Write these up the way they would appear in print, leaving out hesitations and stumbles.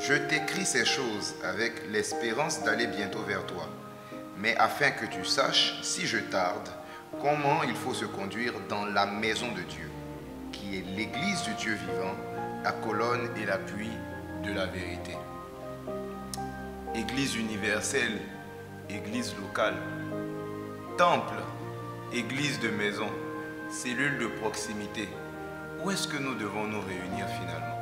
Je t'écris ces choses avec l'espérance d'aller bientôt vers toi, mais afin que tu saches, si je tarde, comment il faut se conduire dans la maison de Dieu, qui est l'église du Dieu vivant, la colonne et l'appui de la vérité. Église universelle, église locale, temple, église de maison, cellule de proximité. Où est-ce que nous devons nous réunir finalement?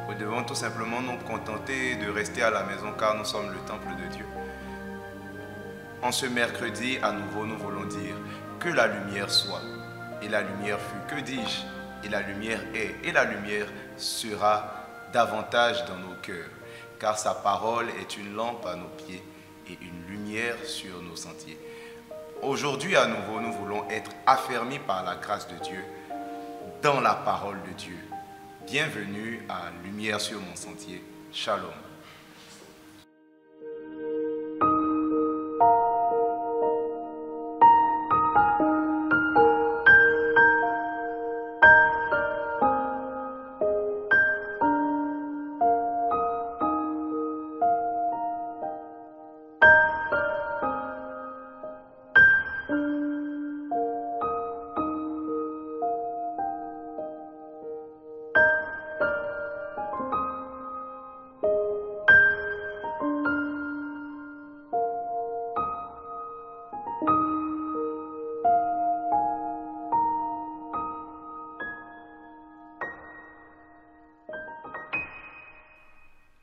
Nous devons tout simplement nous contenter de rester à la maison car nous sommes le temple de Dieu. En ce mercredi, à nouveau, nous voulons dire que la lumière soit. Et la lumière fut, que dis-je? Et la lumière est. Et la lumière sera davantage dans nos cœurs. Car sa parole est une lampe à nos pieds et une lumière sur nos sentiers. Aujourd'hui, à nouveau, nous voulons être affermis par la grâce de Dieu dans la parole de Dieu. Bienvenue à Lumière sur mon sentier. Shalom.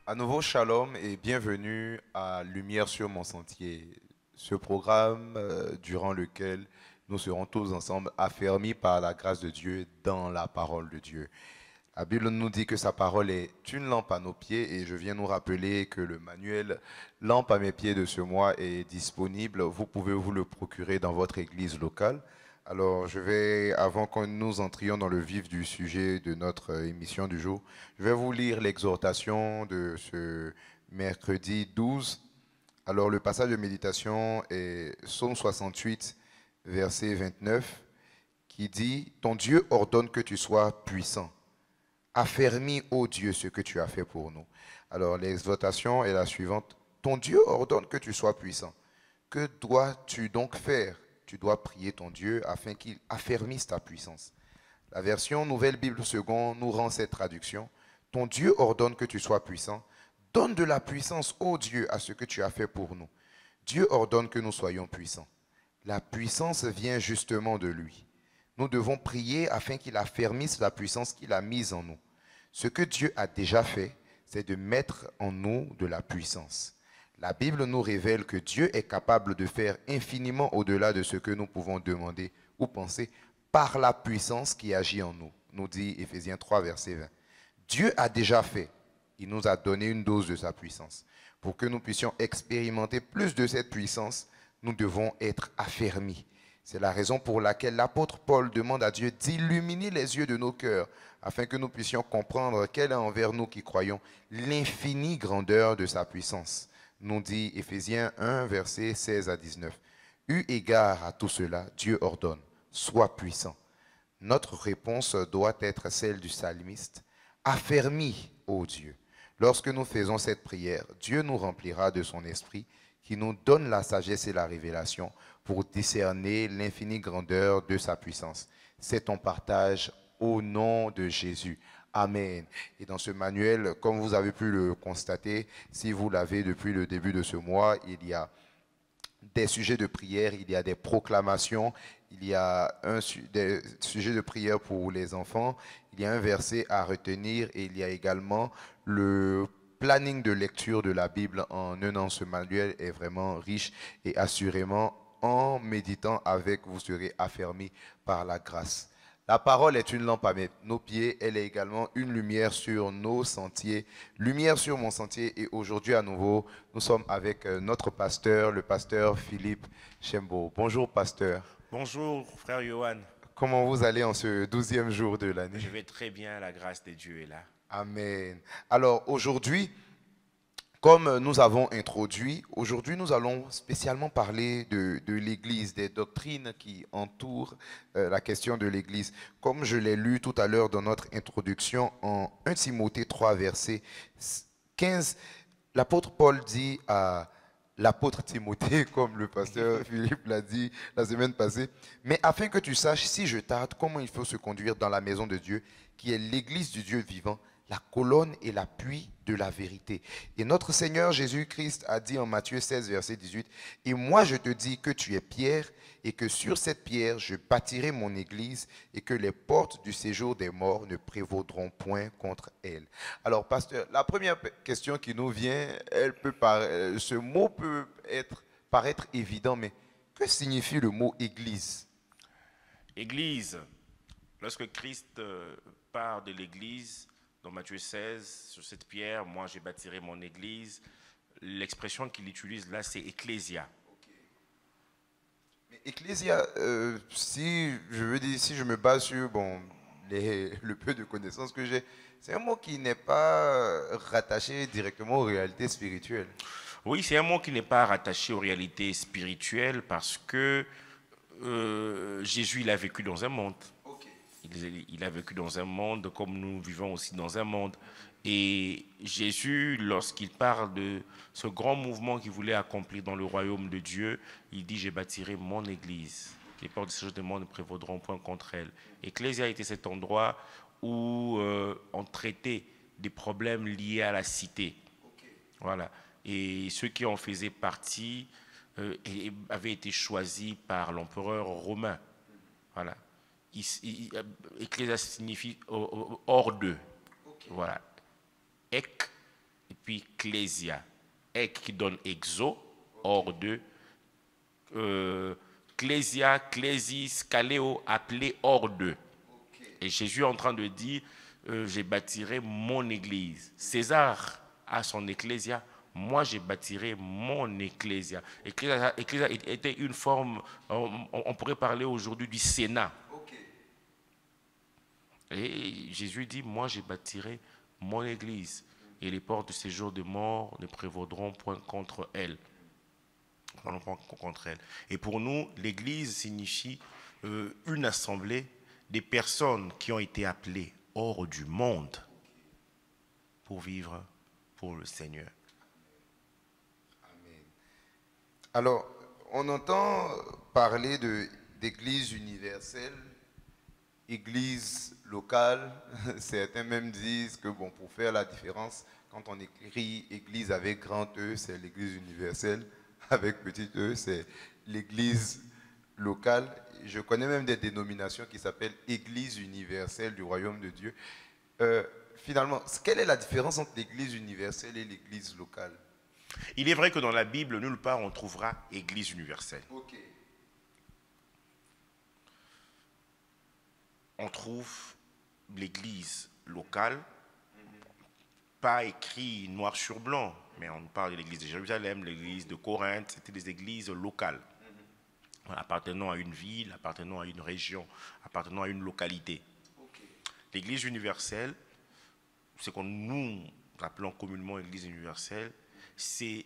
À nouveau, shalom et bienvenue à Lumière sur mon sentier, ce programme durant lequel nous serons tous ensemble affermis par la grâce de Dieu dans la parole de Dieu. La Bible nous dit que sa parole est une lampe à nos pieds et je viens nous rappeler que le manuel Lampe à mes pieds de ce mois est disponible. Vous pouvez vous le procurer dans votre église locale. Alors, avant que nous entrions dans le vif du sujet de notre émission du jour, je vais vous lire l'exhortation de ce mercredi 12. Alors, le passage de méditation est Psaume 68, verset 29, qui dit « Ton Dieu ordonne que tu sois puissant. Affermis, ô Dieu, ce que tu as fait pour nous. » Alors, l'exhortation est la suivante. « Ton Dieu ordonne que tu sois puissant. Que dois-tu donc faire? Tu dois prier ton Dieu afin qu'il affermisse ta puissance. » La version Nouvelle Bible Seconde nous rend cette traduction. Ton Dieu ordonne que tu sois puissant. Donne de la puissance, ô Dieu, à ce que tu as fait pour nous. Dieu ordonne que nous soyons puissants. La puissance vient justement de lui. Nous devons prier afin qu'il affermisse la puissance qu'il a mise en nous. Ce que Dieu a déjà fait, c'est de mettre en nous de la puissance. La Bible nous révèle que Dieu est capable de faire infiniment au-delà de ce que nous pouvons demander ou penser par la puissance qui agit en nous, nous dit Éphésiens 3, verset 20. Dieu a déjà fait, il nous a donné une dose de sa puissance. Pour que nous puissions expérimenter plus de cette puissance, nous devons être affermis. C'est la raison pour laquelle l'apôtre Paul demande à Dieu d'illuminer les yeux de nos cœurs afin que nous puissions comprendre quelle est envers nous qui croyons l'infinie grandeur de sa puissance. Nous dit Éphésiens 1, versets 16 à 19. Eu égard à tout cela, Dieu ordonne, sois puissant. Notre réponse doit être celle du psalmiste, affermis, ô Dieu. Lorsque nous faisons cette prière, Dieu nous remplira de son esprit qui nous donne la sagesse et la révélation pour discerner l'infinie grandeur de sa puissance. C'est ton partage au nom de Jésus. Amen. Et dans ce manuel, comme vous avez pu le constater, si vous l'avez depuis le début de ce mois, il y a des sujets de prière, il y a des proclamations, il y a des sujets de prière pour les enfants, il y a un verset à retenir et il y a également le planning de lecture de la Bible en un an. Ce manuel est vraiment riche et assurément, en méditant avec, vous serez affermis par la grâce. La parole est une lampe à nos pieds, elle est également une lumière sur nos sentiers. Lumière sur mon sentier et aujourd'hui à nouveau, nous sommes avec notre pasteur, le pasteur Philippe Chembo. Bonjour pasteur. Bonjour frère Johan. Comment vous allez en ce 12e jour de l'année? Je vais très bien, la grâce de Dieu est là. Amen. Alors aujourd'hui, comme nous avons introduit, aujourd'hui nous allons spécialement parler de l'Église, des doctrines qui entourent la question de l'Église. Comme je l'ai lu tout à l'heure dans notre introduction en 1 Timothée 3, verset 15, l'apôtre Paul dit à l'apôtre Timothée, comme le pasteur Philippe l'a dit la semaine passée, mais afin que tu saches, si je tarde, comment il faut se conduire dans la maison de Dieu, qui est l'église du Dieu vivant, la colonne et l'appui de la vérité. Et notre Seigneur Jésus-Christ a dit en Matthieu 16, verset 18, « Et moi je te dis que tu es Pierre, et que sur cette pierre je bâtirai mon église, et que les portes du séjour des morts ne prévaudront point contre elle. » Alors, pasteur, la première question qui nous vient, ce mot peut paraître évident, mais que signifie le mot église? Église, lorsque Christ part de l'église, dans Matthieu 16, sur cette pierre, moi j'ai bâtirai mon église, l'expression qu'il utilise là, c'est ecclésia. Mais ecclésia, si je me base sur le peu de connaissances que j'ai, c'est un mot qui n'est pas rattaché directement aux réalités spirituelles. Oui, c'est un mot qui n'est pas rattaché aux réalités spirituelles parce que Jésus, il a vécu dans un monde. Il a vécu dans un monde comme nous vivons aussi dans un monde. Et Jésus, lorsqu'il parle de ce grand mouvement qu'il voulait accomplir dans le royaume de Dieu, il dit « Je bâtirai mon église. Les portes de ce genre de monde ne prévaudront point contre elle. » Ecclésia était cet endroit où on traitait des problèmes liés à la cité. Voilà. Et ceux qui en faisaient partie avaient été choisis par l'empereur romain. Voilà. Ecclésia signifie hors d'eux. Voilà. Ek et puis clésia. Ek qui donne exo, hors d'eux. Clésia, clésis, caléo, appelé hors d'eux. Et Jésus est en train de dire, je bâtirai mon église. César a son ecclésia. Moi, je bâtirai mon ecclésia. Ecclésia était une forme, on pourrait parler aujourd'hui du Sénat. Et Jésus dit, moi, je bâtirai mon église. Et les portes de séjour de mort ne prévaudront point contre elle. Et pour nous, l'église signifie une assemblée des personnes qui ont été appelées hors du monde pour vivre pour le Seigneur. Amen. Alors, on entend parler d'église universelle, église locale. Certains même disent que pour faire la différence, quand on écrit église avec grand E, c'est l'église universelle, avec petit E, c'est l'église locale. Je connais même des dénominations qui s'appellent église universelle du royaume de Dieu. Finalement, quelle est la différence entre l'église universelle et l'église locale? Il est vrai que dans la Bible, nulle part on trouvera église universelle. On trouve l'église locale, pas écrit noir sur blanc, mais on parle de l'église de Jérusalem, l'église de Corinthe, c'était des églises locales, appartenant à une ville, appartenant à une région, appartenant à une localité. L'église universelle, ce que nous appelons communément église universelle, c'est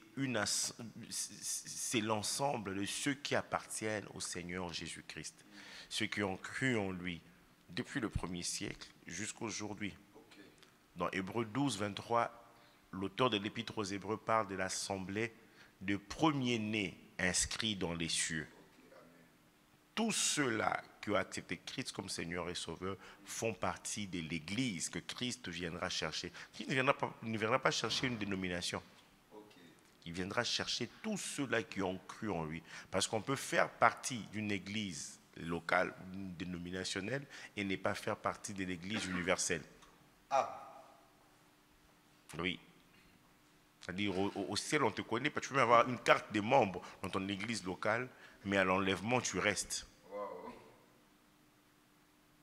l'ensemble de ceux qui appartiennent au Seigneur Jésus-Christ, ceux qui ont cru en lui depuis le 1er siècle jusqu'à aujourd'hui. Dans Hébreux 12, 23, l'auteur de l'Épître aux Hébreux parle de l'assemblée de premiers-nés inscrits dans les cieux. Tous ceux-là qui ont accepté Christ comme Seigneur et Sauveur font partie de l'Église que Christ viendra chercher. Christ ne viendra pas chercher une dénomination. Il viendra chercher tous ceux-là qui ont cru en lui. Parce qu'on peut faire partie d'une église locale, dénominationnelle, et ne pas faire partie de l'église universelle. Ah. Oui. C'est-à-dire, au ciel, on te connaît, parce que tu peux avoir une carte de membre dans ton église locale, mais à l'enlèvement, tu restes. Wow.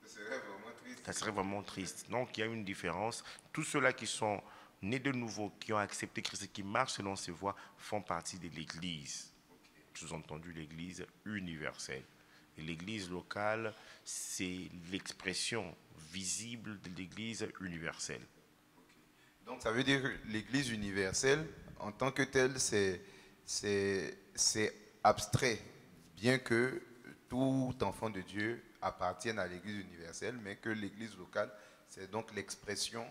Ça serait vraiment triste. Ça serait vraiment triste. Donc, il y a une différence. Tous ceux-là qui sont nés de nouveau, qui ont accepté Christ et qui marchent selon ses voies, font partie de l'église. Sous-entendu, l'église universelle. Et l'église locale, c'est l'expression visible de l'église universelle. Donc, ça veut dire que l'église universelle, en tant que telle, c'est abstrait, bien que tout enfant de Dieu appartienne à l'église universelle, mais que l'église locale, c'est donc l'expression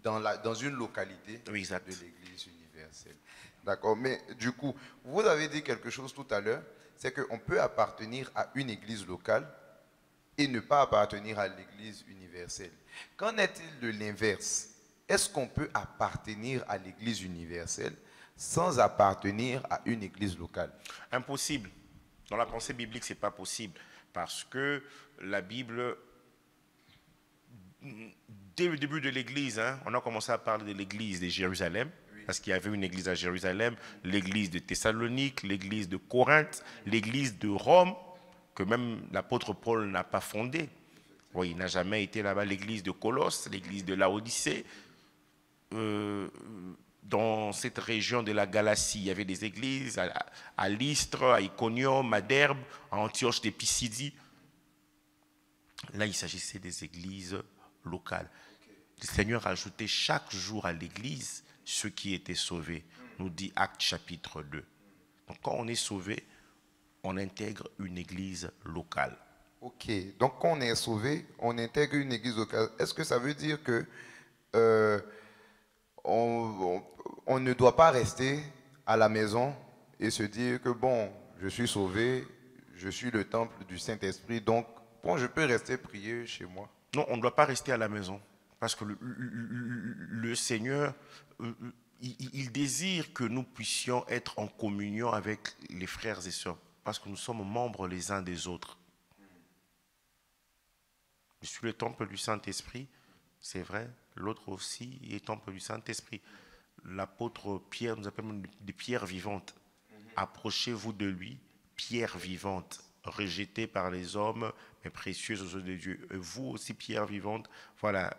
dans une localité Oui, exact. de l'Église universelle. D'accord, mais du coup, vous avez dit quelque chose tout à l'heure, c'est qu'on peut appartenir à une église locale et ne pas appartenir à l'église universelle. Qu'en est-il de l'inverse? Est-ce qu'on peut appartenir à l'église universelle sans appartenir à une église locale? Impossible. Dans la pensée biblique, ce n'est pas possible. Parce que la Bible, dès le début de l'Église, on a commencé à parler de l'Église de Jérusalem, parce qu'il y avait une église à Jérusalem, l'église de Thessalonique, l'église de Corinthe, l'église de Rome, que même l'apôtre Paul n'a pas fondée. Oui, il n'a jamais été là-bas, l'église de Colosse, l'église de Laodicée. Dans cette région de la Galatie, il y avait des églises à Lystre, à Iconium, à Derbe, à Antioche de Pisidie. Là, il s'agissait des églises locales. Le Seigneur ajoutait chaque jour à l'église ceux qui étaient sauvés, nous dit Actes chapitre 2. Donc quand on est sauvé, on intègre une église locale. Ok, donc quand on est sauvé, on intègre une église locale. Est-ce que ça veut dire que on ne doit pas rester à la maison et se dire que bon, je suis sauvé, je suis le temple du Saint-Esprit, donc bon, je peux rester prier chez moi? Non, on ne doit pas rester à la maison. Parce que le Seigneur, il désire que nous puissions être en communion avec les frères et sœurs. Parce que nous sommes membres les uns des autres. Je suis le temple du Saint-Esprit, c'est vrai. L'autre aussi est le temple du Saint-Esprit. L'apôtre Pierre nous appelle des pierres vivantes. Approchez-vous de lui, pierre vivante, rejetée par les hommes, mais précieuse aux yeux de Dieu. Et vous aussi, pierre vivante, voilà,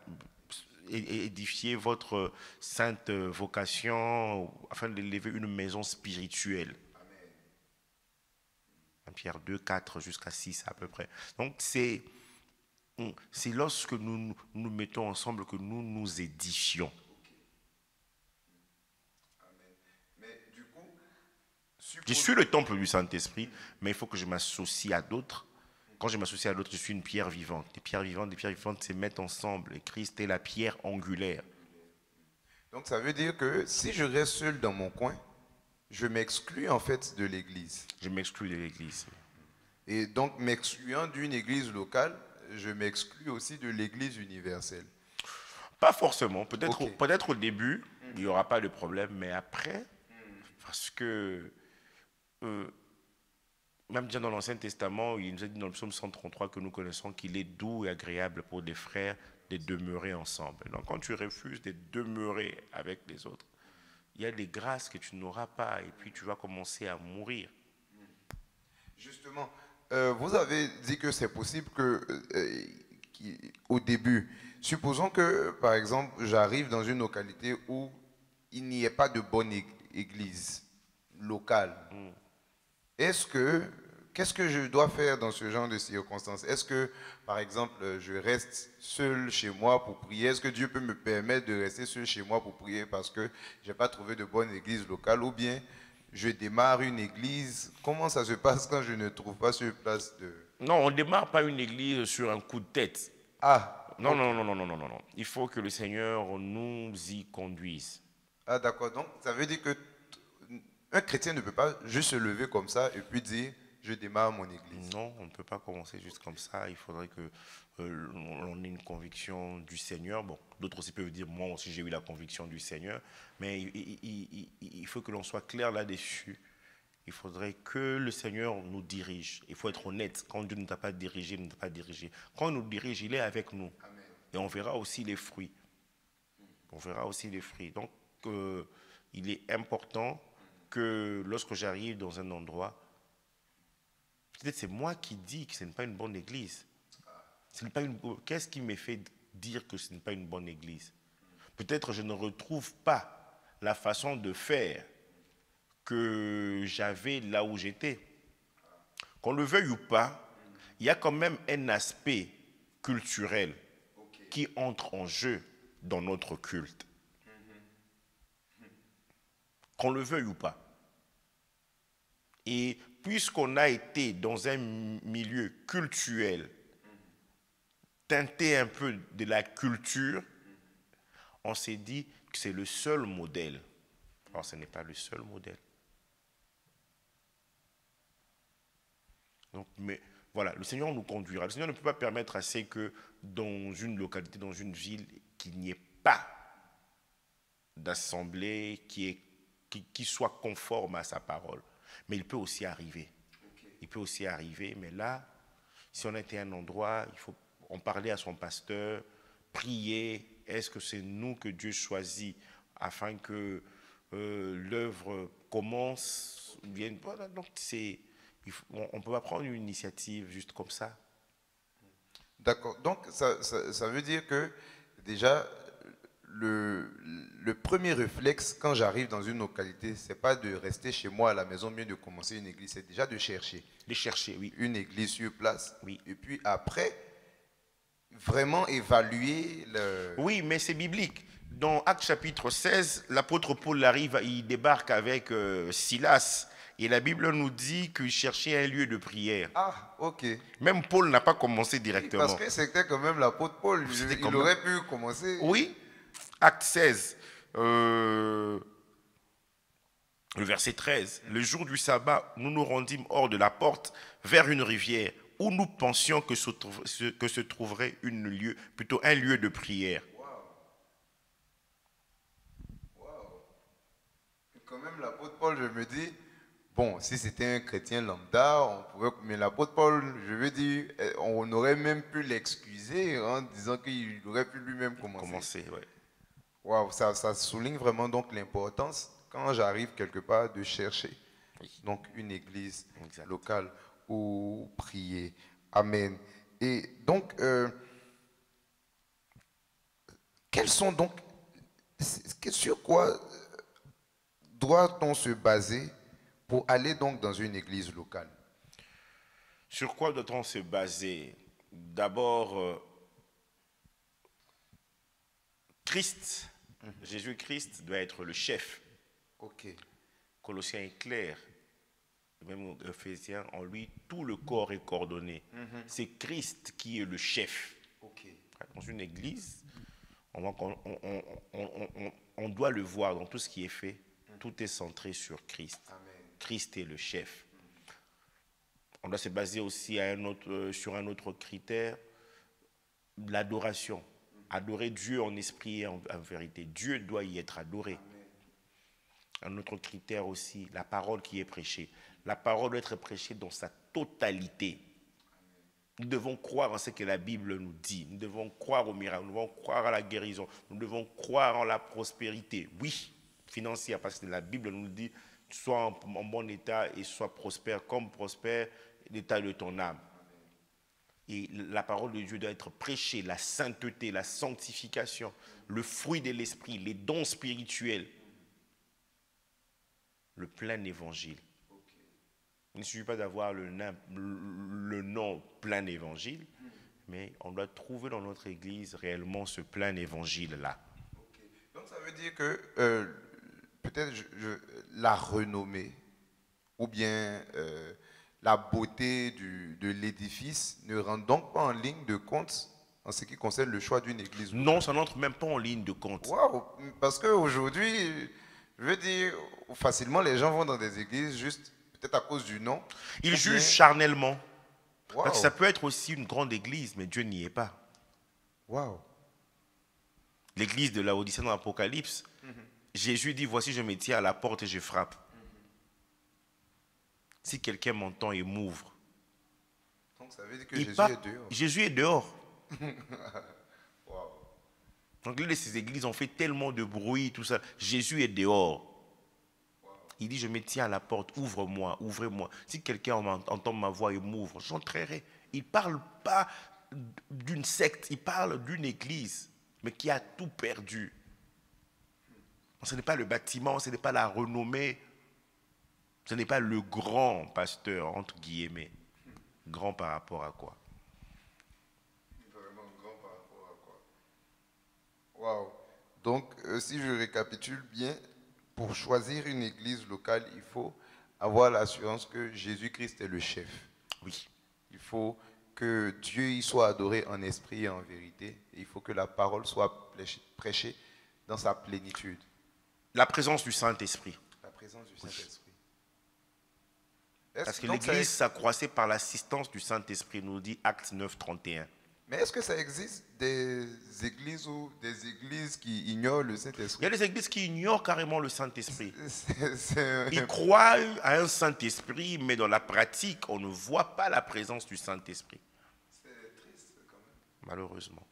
édifiez votre sainte vocation afin d'élever une maison spirituelle. Pierre 2, 4 jusqu'à 6 à peu près. Donc c'est lorsque nous nous mettons ensemble que nous nous édifions. Je suis le temple du Saint-Esprit, mais il faut que je m'associe à d'autres. Quand je m'associe à d'autres, je suis une pierre vivante. Les pierres vivantes se mettent ensemble. Et Christ est la pierre angulaire. Donc ça veut dire que si je reste seul dans mon coin, je m'exclus en fait de l'église. Je m'exclus de l'église. Et donc m'excluant d'une église locale, je m'exclus aussi de l'église universelle. Pas forcément. Peut-être au début, il n'y aura pas de problème, mais après, parce que même déjà dans l'Ancien Testament, il nous a dit dans le psaume 133 que nous connaissons qu'il est doux et agréable pour des frères de demeurer ensemble. Donc quand tu refuses de demeurer avec les autres, il y a des grâces que tu n'auras pas et puis tu vas commencer à mourir. Justement, vous avez dit que c'est possible que, au début, supposons que, par exemple, j'arrive dans une localité où il n'y ait pas de bonne église locale. Qu'est-ce que je dois faire dans ce genre de circonstances? Est-ce que, par exemple, je reste seul chez moi pour prier? Est-ce que Dieu peut me permettre de rester seul chez moi pour prier parce que je n'ai pas trouvé de bonne église locale? Ou bien je démarre une église? Comment ça se passe quand je ne trouve pas sur place de... Non, on ne démarre pas une église sur un coup de tête. Ah, non, okay. Non. Il faut que le Seigneur nous y conduise. Ah, d'accord. Donc, ça veut dire que un chrétien ne peut pas juste se lever comme ça et puis dire je démarre mon église. Non, on ne peut pas commencer juste comme ça. Il faudrait que on ait une conviction du Seigneur. Bon, d'autres aussi peuvent dire moi aussi j'ai eu la conviction du Seigneur, mais il faut que l'on soit clair là-dessus. Il faudrait que le Seigneur nous dirige. Il faut être honnête. Quand Dieu ne t'a pas dirigé, il ne t'a pas dirigé. Quand il nous dirige, il est avec nous. Amen. Et on verra aussi les fruits. On verra aussi les fruits. Donc, il est important que lorsque j'arrive dans un endroit, peut-être c'est moi qui dis que ce n'est pas une bonne église. Qu'est-ce qui me fait dire que ce n'est pas une bonne église? Peut-être je ne retrouve pas la façon de faire que j'avais là où j'étais. Qu'on le veuille ou pas, il y a quand même un aspect culturel qui entre en jeu dans notre culte. Qu'on le veuille ou pas. Et puisqu'on a été dans un milieu culturel, teinté un peu de la culture, on s'est dit que c'est le seul modèle. Alors, ce n'est pas le seul modèle. Donc, mais voilà, le Seigneur nous conduira. Le Seigneur ne peut pas permettre assez que dans une localité, dans une ville, qu'il n'y ait pas d'assemblée qui soit conforme à sa parole. Mais il peut aussi arriver. Il peut aussi arriver, mais là, si on était à un endroit, il faut en parler à son pasteur, prier. Est-ce que c'est nous que Dieu choisit afin que l'œuvre commence? Voilà, donc on ne peut pas prendre une initiative juste comme ça. D'accord. Donc, ça veut dire que déjà, le premier réflexe quand j'arrive dans une localité, c'est pas de rester chez moi à la maison, bien de commencer une église, c'est déjà de chercher. De chercher, oui. Une église sur place. Oui. Et puis après, vraiment évaluer le... Oui, mais c'est biblique. Dans Actes chapitre 16, l'apôtre Paul arrive, il débarque avec Silas. Et la Bible nous dit qu'il cherchait un lieu de prière. Ah, ok. Même Paul n'a pas commencé directement. Parce que c'était quand même l'apôtre Paul. Il aurait pu commencer. Oui. Acte 16, le verset 13. Le jour du sabbat, nous nous rendîmes hors de la porte vers une rivière où nous pensions que se trouverait plutôt un lieu de prière. Wow. Quand même, l'apôtre Paul, je me dis, bon, si c'était un chrétien lambda, on pouvait, mais l'apôtre Paul, je veux dire, on aurait même pu l'excuser en disant qu'il aurait pu lui-même commencer. Ouais. Wow, ça souligne vraiment donc l'importance, quand j'arrive quelque part, de chercher donc une église locale où prier. Amen. Et donc, quels sont donc, sur quoi doit-on se baser pour aller donc dans une église locale? Sur quoi doit-on se baser? D'abord, Christ, Jésus-Christ doit être le chef. Ok. Colossiens est clair. Même Éphésiens, en lui, tout le corps est coordonné. C'est Christ qui est le chef. Okay. Dans une église, on doit le voir dans tout ce qui est fait. Tout est centré sur Christ. Amen. Christ est le chef. On doit se baser aussi sur un autre critère, l'adoration. Adorer Dieu en esprit et en vérité. Dieu doit y être adoré. Amen. Un autre critère aussi, la parole qui est prêchée. La parole doit être prêchée dans sa totalité. Nous devons croire en ce que la Bible nous dit. Nous devons croire au miracle. Nous devons croire à la guérison. Nous devons croire en la prospérité. Oui, financière, parce que la Bible nous dit sois en bon état et sois prospère comme prospère l'état de ton âme. Et la parole de Dieu doit être prêchée, la sainteté, la sanctification, le fruit de l'esprit, les dons spirituels, le plein évangile. Il ne suffit pas d'avoir le nom plein évangile, mais on doit trouver dans notre église réellement ce plein évangile-là. Okay. Donc ça veut dire que peut-être la renommée ou bien la beauté de l'édifice ne rentre donc pas en ligne de compte en ce qui concerne le choix d'une église. Non, ça n'entre même pas en ligne de compte. Waouh, parce qu'aujourd'hui, je veux dire, facilement les gens vont dans des églises juste peut-être à cause du nom. Ils jugent charnellement. Wow. Parce que ça peut être aussi une grande église, mais Dieu n'y est pas. Wow. L'église de Laodicée dans l'Apocalypse, Jésus dit, voici je me tiens à la porte et je frappe. Si quelqu'un m'entend et m'ouvre. Donc ça veut dire que Jésus est dehors. Jésus est dehors. Wow. Donc ces églises ont fait tellement de bruit, tout ça. Jésus est dehors. Il dit, je me tiens à la porte, ouvre-moi, ouvrez-moi. Si quelqu'un entend ma voix et m'ouvre, j'entrerai. Il ne parle pas d'une secte, il parle d'une église, mais qui a tout perdu. Ce n'est pas le bâtiment, ce n'est pas la renommée, ce n'est pas le grand pasteur, entre guillemets. Grand par rapport à quoi? Vraiment grand par rapport à quoi? Waouh. Donc, si je récapitule bien, pour choisir une église locale, il faut avoir l'assurance que Jésus-Christ est le chef. Oui. Il faut que Dieu y soit adoré en esprit et en vérité. Et il faut que la parole soit prêchée dans sa plénitude. La présence du Saint-Esprit. La présence du Oui. Saint-Esprit. Parce que l'Église s'accroissait par l'assistance du Saint-Esprit, nous dit Actes 9, 31. Mais est-ce que ça existe des églises ou des églises qui ignorent le Il y Saint-Esprit? a des églises qui ignorent carrément le Saint-Esprit. C'est Ils croient à un Saint-Esprit, mais dans la pratique, on ne voit pas la présence du Saint-Esprit. triste quand même. Malheureusement.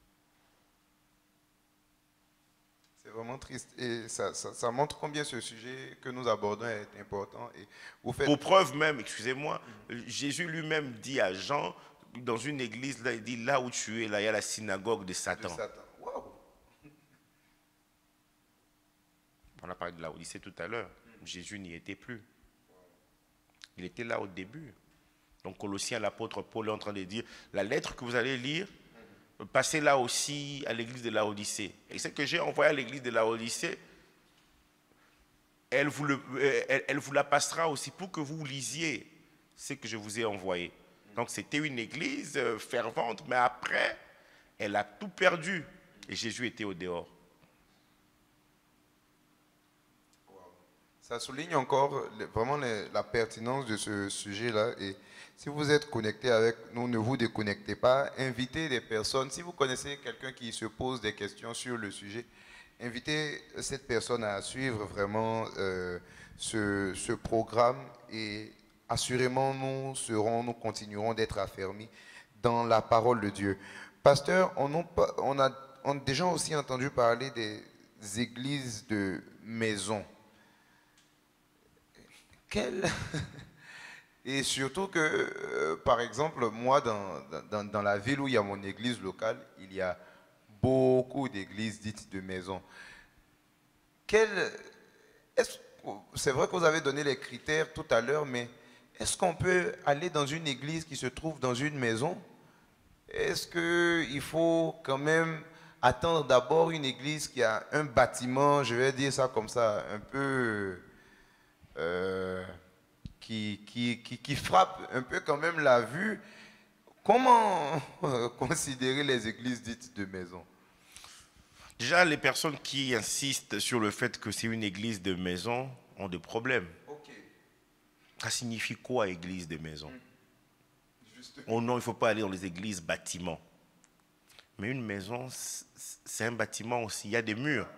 C'est vraiment triste. Et ça montre combien ce sujet que nous abordons est important. Et vous faites... Pour preuve même, excusez-moi, Jésus lui-même dit à Jean, dans une église, là, il dit, là où tu es, là, il y a la synagogue de Satan. Wow. On a parlé de la Odyssée tout à l'heure. Jésus n'y était plus. Il était là au début. Donc Colossiens, l'apôtre Paul est en train de dire, la lettre que vous allez lire, passez là aussi à l'église de la Odyssée. Et ce que j'ai envoyé à l'église de la Odyssée, elle vous la passera aussi pour que vous lisiez ce que je vous ai envoyé. Donc c'était une église fervente, mais après, elle a tout perdu. Et Jésus était au dehors. Ça souligne encore vraiment la pertinence de ce sujet-là. Et si vous êtes connecté avec nous, ne vous déconnectez pas. Invitez des personnes. Si vous connaissez quelqu'un qui se pose des questions sur le sujet, invitez cette personne à suivre vraiment ce programme. Et assurément, nous continuerons d'être affermis dans la parole de Dieu. Pasteur, on a déjà aussi entendu parler des églises de maison. Et surtout que, par exemple, moi, dans la ville où il y a mon église locale, il y a beaucoup d'églises dites de maison. C'est vrai que vous avez donné les critères tout à l'heure, mais est-ce qu'on peut aller dans une église qui se trouve dans une maison? Est-ce qu'il faut quand même attendre d'abord une église qui a un bâtiment, je vais dire ça comme ça, un peu... qui frappe un peu quand même la vue? Comment considérer les églises dites de maison? Déjà, les personnes qui insistent sur le fait que c'est une église de maison ont des problèmes. Okay. Ça signifie quoi, église de maison? Oh non, il ne faut pas aller dans les églises bâtiments. Mais une maison, c'est un bâtiment aussi. Il y a des murs.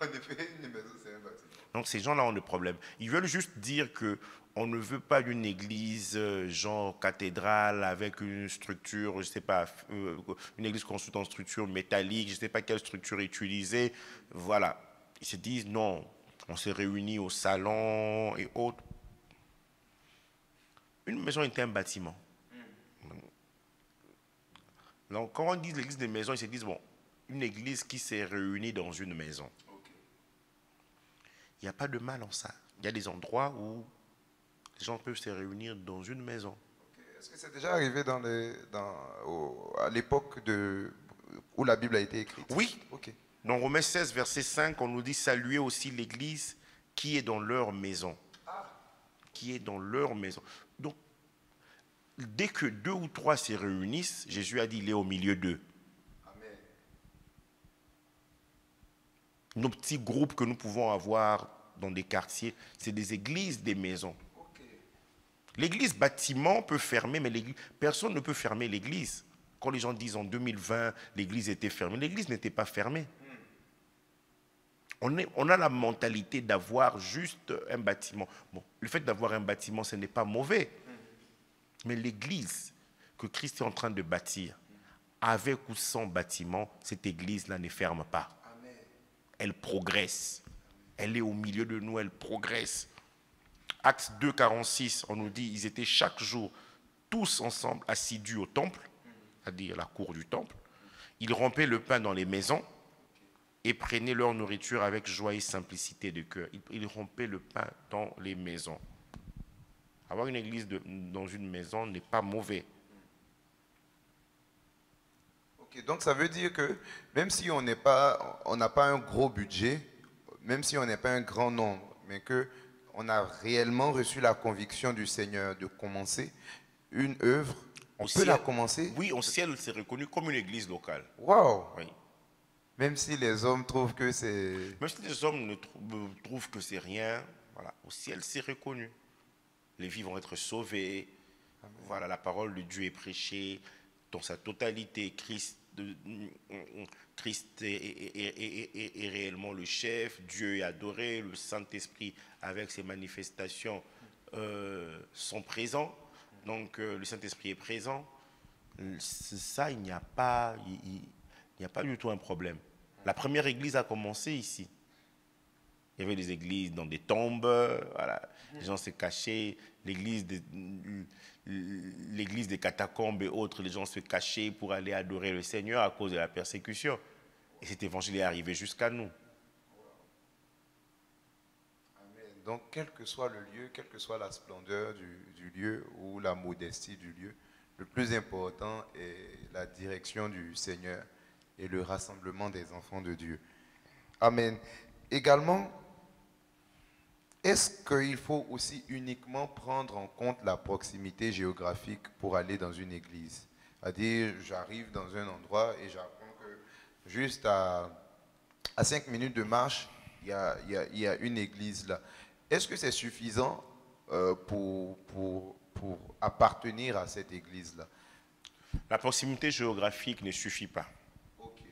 En effet, une maison, c'est un bâtiment. Donc ces gens-là ont des problèmes. Ils veulent juste dire qu'on ne veut pas d'une église genre cathédrale avec une structure, je ne sais pas, une église construite en structure métallique, je ne sais pas quelle structure utiliser. Voilà. Ils se disent non, on s'est réunis au salon et autres. Une maison est un bâtiment. Donc quand on dit l'église des maisons, ils se disent bon, une église qui s'est réunie dans une maison. Il n'y a pas de mal en ça. Il y a des endroits où les gens peuvent se réunir dans une maison. Est-ce que c'est déjà arrivé à l'époque où la Bible a été écrite? Oui. Dans Romains 16, verset 5, on nous dit saluer aussi l'église qui est dans leur maison. Qui est dans leur maison. Donc, dès que 2 ou 3 se réunissent, Jésus a dit il est au milieu d'eux. Nos petits groupes que nous pouvons avoir dans des quartiers, c'est des églises, des maisons. L'église bâtiment peut fermer, mais personne ne peut fermer l'église. Quand les gens disent en 2020, l'église était fermée, l'église n'était pas fermée. On a la mentalité d'avoir juste un bâtiment. Bon, le fait d'avoir un bâtiment, ce n'est pas mauvais. Mais l'église que Christ est en train de bâtir, avec ou sans bâtiment, cette église-là ne ferme pas. Elle progresse. Elle est au milieu de nous, elle progresse. Actes 2, 46, on nous dit ils étaient chaque jour tous ensemble assidus au temple, c'est-à-dire la cour du temple. Ils rompaient le pain dans les maisons et prenaient leur nourriture avec joie et simplicité de cœur. Ils rompaient le pain dans les maisons. Avoir une église dans une maison n'est pas mauvais. Donc ça veut dire que même si on n'a pas un gros budget, même si on n'est pas un grand nombre, mais qu'on a réellement reçu la conviction du Seigneur de commencer une œuvre, on peut la commencer? Oui, au ciel, c'est reconnu comme une église locale. Wow! Oui. Même si les hommes trouvent que c'est... Même si les hommes trouvent que c'est rien, voilà, au ciel c'est reconnu. Les vies vont être sauvées. Voilà, la parole de Dieu est prêchée dans sa totalité. Christ est réellement le chef. Dieu est adoré. Le Saint-Esprit, avec ses manifestations, sont présents. Donc, le Saint-Esprit est présent. Ça, il n'y a pas du tout un problème. La première église a commencé ici. Il y avait des églises dans des tombes, voilà. Les gens se cachaient. L'église des catacombes et autres, les gens se cachaient pour aller adorer le Seigneur à cause de la persécution. Et cet évangile est arrivé jusqu'à nous. Amen. Donc, quel que soit le lieu, quelle que soit la splendeur du lieu ou la modestie du lieu, le plus important est la direction du Seigneur et le rassemblement des enfants de Dieu. Amen. Également, est-ce qu'il faut aussi uniquement prendre en compte la proximité géographique pour aller dans une église? C'est-à-dire, j'arrive dans un endroit et j'apprends que juste à 5 minutes de marche, il y a une église là. Est-ce que c'est suffisant pour appartenir à cette église-là? La proximité géographique ne suffit pas. Ok.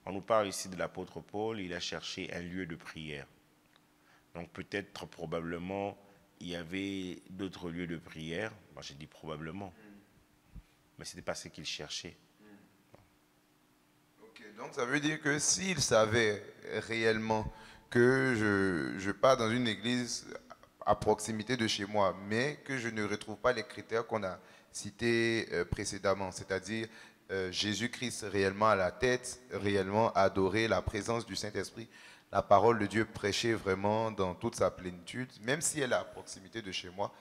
On nous parle ici de l'apôtre Paul, il a cherché un lieu de prière. Donc peut-être, probablement, il y avait d'autres lieux de prière. Moi, j'ai dit probablement. Mais ce n'était pas ce qu'il cherchait. Ok, donc ça veut dire que s'il savait réellement que je pars dans une église à proximité de chez moi, mais que je ne retrouve pas les critères qu'on a cités précédemment, c'est-à-dire Jésus-Christ réellement à la tête, réellement adorer la présence du Saint-Esprit, la parole de Dieu prêchée vraiment dans toute sa plénitude, même si elle est à proximité de chez moi,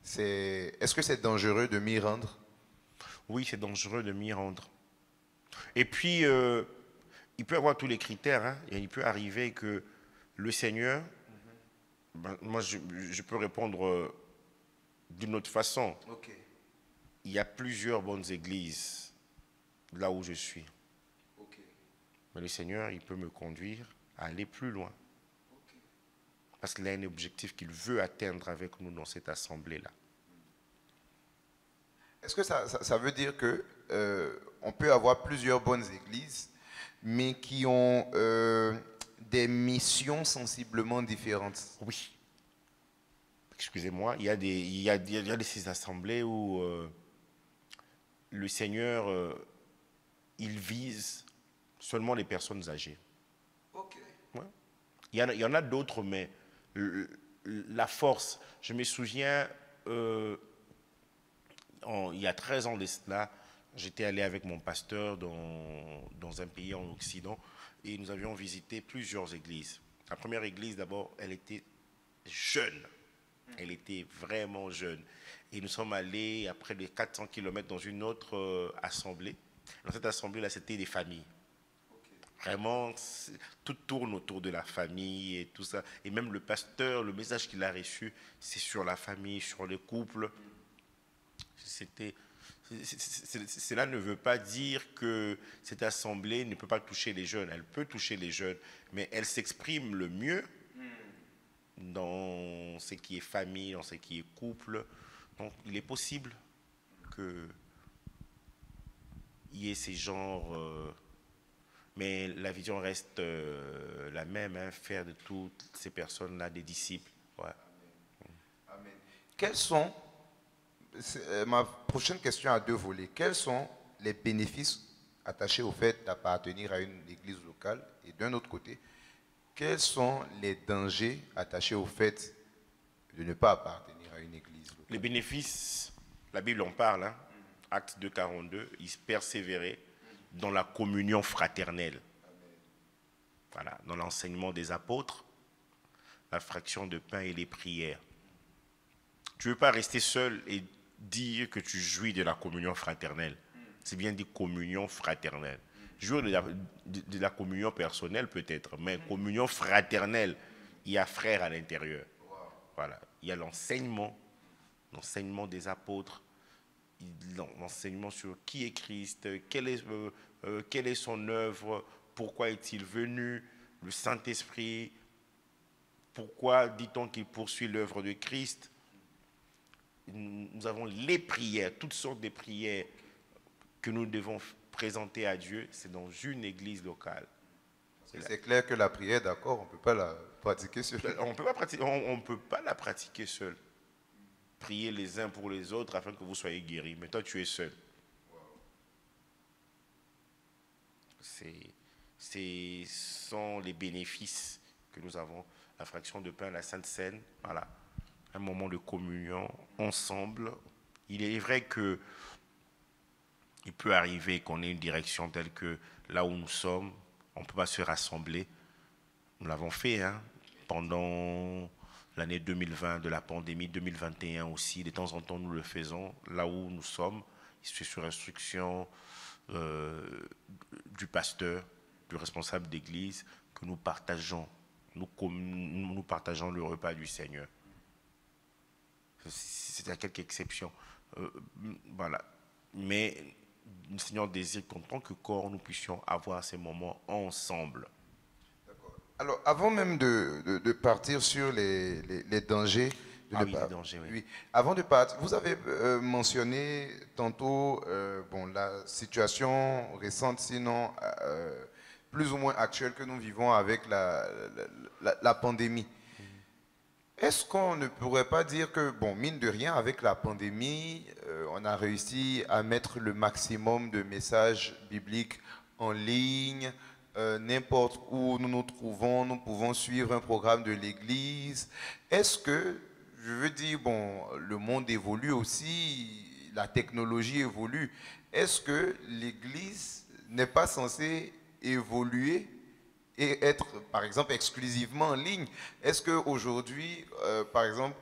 est-ce que c'est dangereux de m'y rendre? Oui, c'est dangereux de m'y rendre. Et puis, il peut avoir tous les critères. Hein, et il peut arriver que le Seigneur, moi je peux répondre d'une autre façon. Ok. Il y a plusieurs bonnes églises là où je suis. Ok. Mais le Seigneur, il peut me conduire à aller plus loin. Ok. Parce qu'il a un objectif qu'il veut atteindre avec nous dans cette assemblée-là. Est-ce que ça veut dire que on peut avoir plusieurs bonnes églises, mais qui ont des missions sensiblement différentes? Oui. Excusez-moi, il y a de ces assemblées où le Seigneur, il vise seulement les personnes âgées. Ok. Ouais. Il y en a d'autres, mais la force, je me souviens, il y a 13 ans de cela, j'étais allé avec mon pasteur dans un pays en Occident et nous avions visité plusieurs églises. La première église, d'abord, elle était jeune. Elle était vraiment jeune. Et nous sommes allés, après les 400 km, dans une autre assemblée. Dans cette assemblée-là, c'était des familles. Vraiment, tout tourne autour de la famille et tout ça. Et même le pasteur, le message qu'il a reçu, c'est sur la famille, sur les couples. Cela ne veut pas dire que cette assemblée ne peut pas toucher les jeunes. Elle peut toucher les jeunes, mais elle s'exprime le mieux dans ce qui est famille, dans ce qui est couple. Donc, il est possible qu'il y ait ces genres... mais la vision reste la même, hein, faire de toutes ces personnes-là des disciples. Ouais. Amen. Quels sont, ma prochaine question a deux volets. Quels sont les bénéfices attachés au fait d'appartenir à une église locale? Et d'un autre côté, quels sont les dangers attachés au fait de ne pas appartenir à une église locale? Les bénéfices, la Bible en parle, hein, Acte 2, 42, ils persévéraient dans la communion fraternelle. Voilà, dans l'enseignement des apôtres, la fraction de pain et les prières. Tu ne veux pas rester seul et dire que tu jouis de la communion fraternelle. C'est bien dit communion fraternelle. Jouir de la communion personnelle peut-être, mais communion fraternelle, il y a frère à l'intérieur. Voilà, il y a l'enseignement des apôtres, l'enseignement sur qui est Christ, quelle est son œuvre, pourquoi est-il venu, le Saint-Esprit, pourquoi dit-on qu'il poursuit l'œuvre de Christ. Nous avons les prières, toutes sortes de prières que nous devons présenter à Dieu, c'est dans une église locale. C'est clair que la prière, d'accord, on ne peut pas la pratiquer seul. On ne peut pas la pratiquer seul. Priez les uns pour les autres afin que vous soyez guéris. Mais toi, tu es seul. Ce sont les bénéfices que nous avons. La fraction de pain, la Sainte Seine, voilà. Un moment de communion ensemble. Il est vrai que il peut arriver qu'on ait une direction telle que là où nous sommes, on ne peut pas se rassembler. Nous l'avons fait pendant l'année 2020 de la pandémie, 2021 aussi. De temps en temps, nous le faisons là où nous sommes. C'est sur instruction du pasteur, du responsable d'église, que nous partageons. Nous partageons le repas du Seigneur. C'est à quelques exceptions. Voilà. Mais le Seigneur désire qu'en tant que corps, nous puissions avoir ces moments ensemble. Alors, avant même de partir sur les dangers, les dangers, oui. Oui. Avant de partir, vous avez mentionné tantôt la situation récente, sinon plus ou moins actuelle que nous vivons avec la pandémie. Est-ce qu'on ne pourrait pas dire que, bon, mine de rien, avec la pandémie, on a réussi à mettre le maximum de messages bibliques en ligne, n'importe où nous nous trouvons, nous pouvons suivre un programme de l'Église. Est-ce que, je veux dire, bon, le monde évolue aussi, la technologie évolue. Est-ce que l'Église n'est pas censée évoluer et être, par exemple, exclusivement en ligne? Est-ce qu'aujourd'hui, par exemple,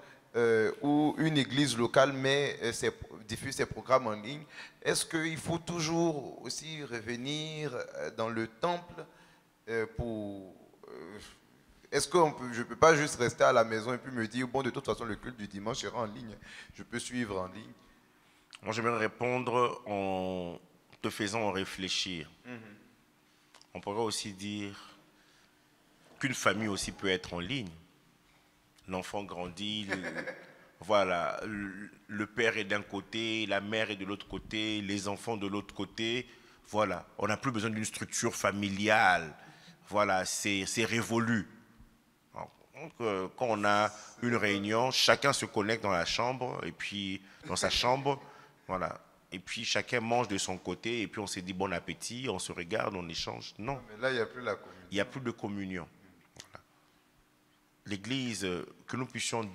où une église locale diffuse ses programmes en ligne, est-ce qu'il faut toujours aussi revenir dans le temple pour... Est-ce que je ne peux pas juste rester à la maison et puis me dire, bon, de toute façon, le culte du dimanche sera en ligne, je peux suivre en ligne? Moi, j'aimerais répondre en te faisant réfléchir. On pourrait aussi dire qu'une famille aussi peut être en ligne. L'enfant grandit, voilà, le père est d'un côté, la mère est de l'autre côté, les enfants de l'autre côté. Voilà, on n'a plus besoin d'une structure familiale. Voilà, c'est révolu. Donc, quand on a une réunion, chacun se connecte dans la chambre, et puis dans sa chambre, voilà. Et puis chacun mange de son côté, et puis on se dit bon appétit, on se regarde, on échange. Non. Mais là, il n'y a plus la communion. Il n'y a plus de communion. Voilà. L'Église, que nous puissions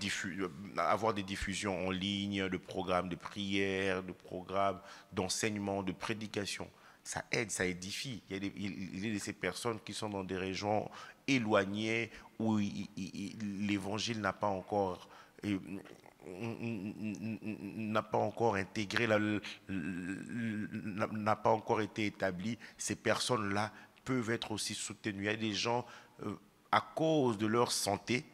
avoir des diffusions en ligne, de programmes de prière, de programmes d'enseignement, de prédication, ça aide, ça édifie. Il y a de ces personnes qui sont dans des régions éloignées où l'Évangile n'a pas encore intégré, n'a pas encore été établi. Ces personnes-là peuvent être aussi soutenues. Il y a des gens, à cause de leur santé,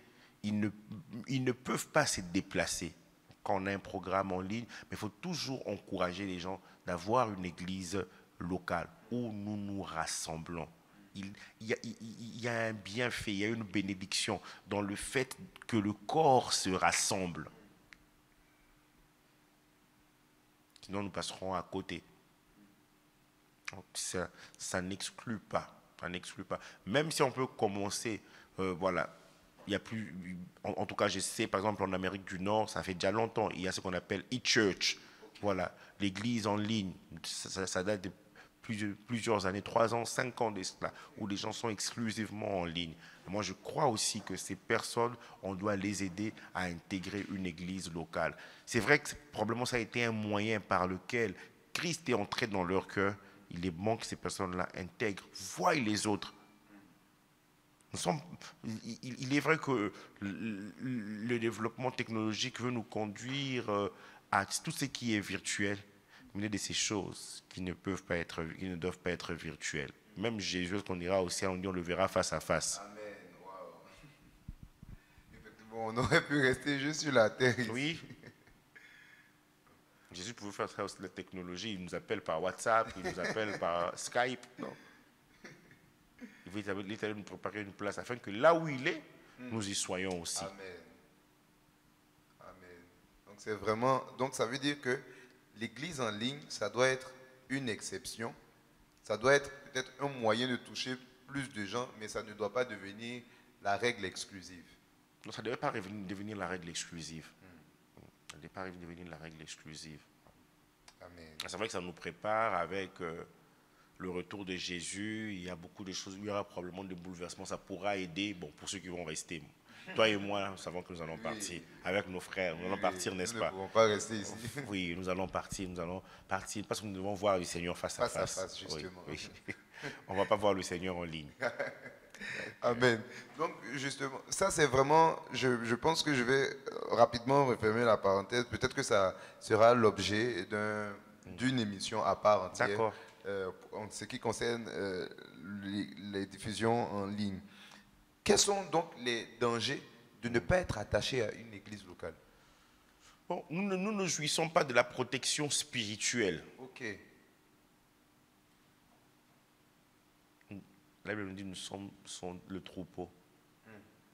ils ne peuvent pas se déplacer quand on a un programme en ligne, mais il faut toujours encourager les gens d'avoir une église locale où nous nous rassemblons. Il y a un bienfait, il y a une bénédiction dans le fait que le corps se rassemble. Sinon, nous passerons à côté. Donc, ça n'exclut pas. Ça n'exclut pas. Même si on peut commencer, voilà, il y a plus, en tout cas, je sais, par exemple, en Amérique du Nord, ça fait déjà longtemps, il y a ce qu'on appelle e-church. Voilà, l'église en ligne. Ça date de plusieurs années, 3 ans, 5 ans de cela, où les gens sont exclusivement en ligne. Moi, je crois aussi que ces personnes, on doit les aider à intégrer une église locale. C'est vrai que probablement ça a été un moyen par lequel Christ est entré dans leur cœur. Il est bon que ces personnes-là intègrent, voient les autres. Il est vrai que le développement technologique veut nous conduire à tout ce qui est virtuel. Mais il y a de ces choses qui ne doivent pas être virtuelles. Même Jésus, qu'on ira au ciel, on le verra face à face. Amen. Wow. Effectivement, on aurait pu rester juste sur la terre ici. Oui. Jésus pouvait faire ça aussi la technologie. Il nous appelle par WhatsApp, il nous appelle par Skype. Non. Il est allé nous préparer une place afin que là où il est, nous y soyons aussi. Amen. Amen. Donc c'est vraiment, donc ça veut dire que l'église en ligne, ça doit être une exception. Ça doit être peut-être un moyen de toucher plus de gens, mais ça ne doit pas devenir la règle exclusive. Donc ça ne devait pas devenir la règle exclusive. Ça ne devait pas devenir la règle exclusive. Amen. C'est vrai que ça nous prépare avec le retour de Jésus. Il y a beaucoup de choses. Il y aura probablement des bouleversements. Ça pourra aider, bon, pour ceux qui vont rester. Toi et moi, nous savons que nous allons partir avec nos frères. Nous allons partir, n'est-ce pas? Nous ne pouvons pas rester ici. Oui, nous allons partir parce que nous devons voir le Seigneur face à face. Face à face, justement. Oui, oui. On ne va pas voir le Seigneur en ligne. Amen. Donc, justement, ça c'est vraiment, je pense que je vais rapidement refermer la parenthèse. Peut-être que ça sera l'objet d'une émission à part entière. D'accord. En ce qui concerne les diffusions en ligne. Quels sont donc les dangers de ne pas être attaché à une église locale? Bon, nous ne jouissons pas de la protection spirituelle. Ok. La Bible nous dit nous sommes le troupeau.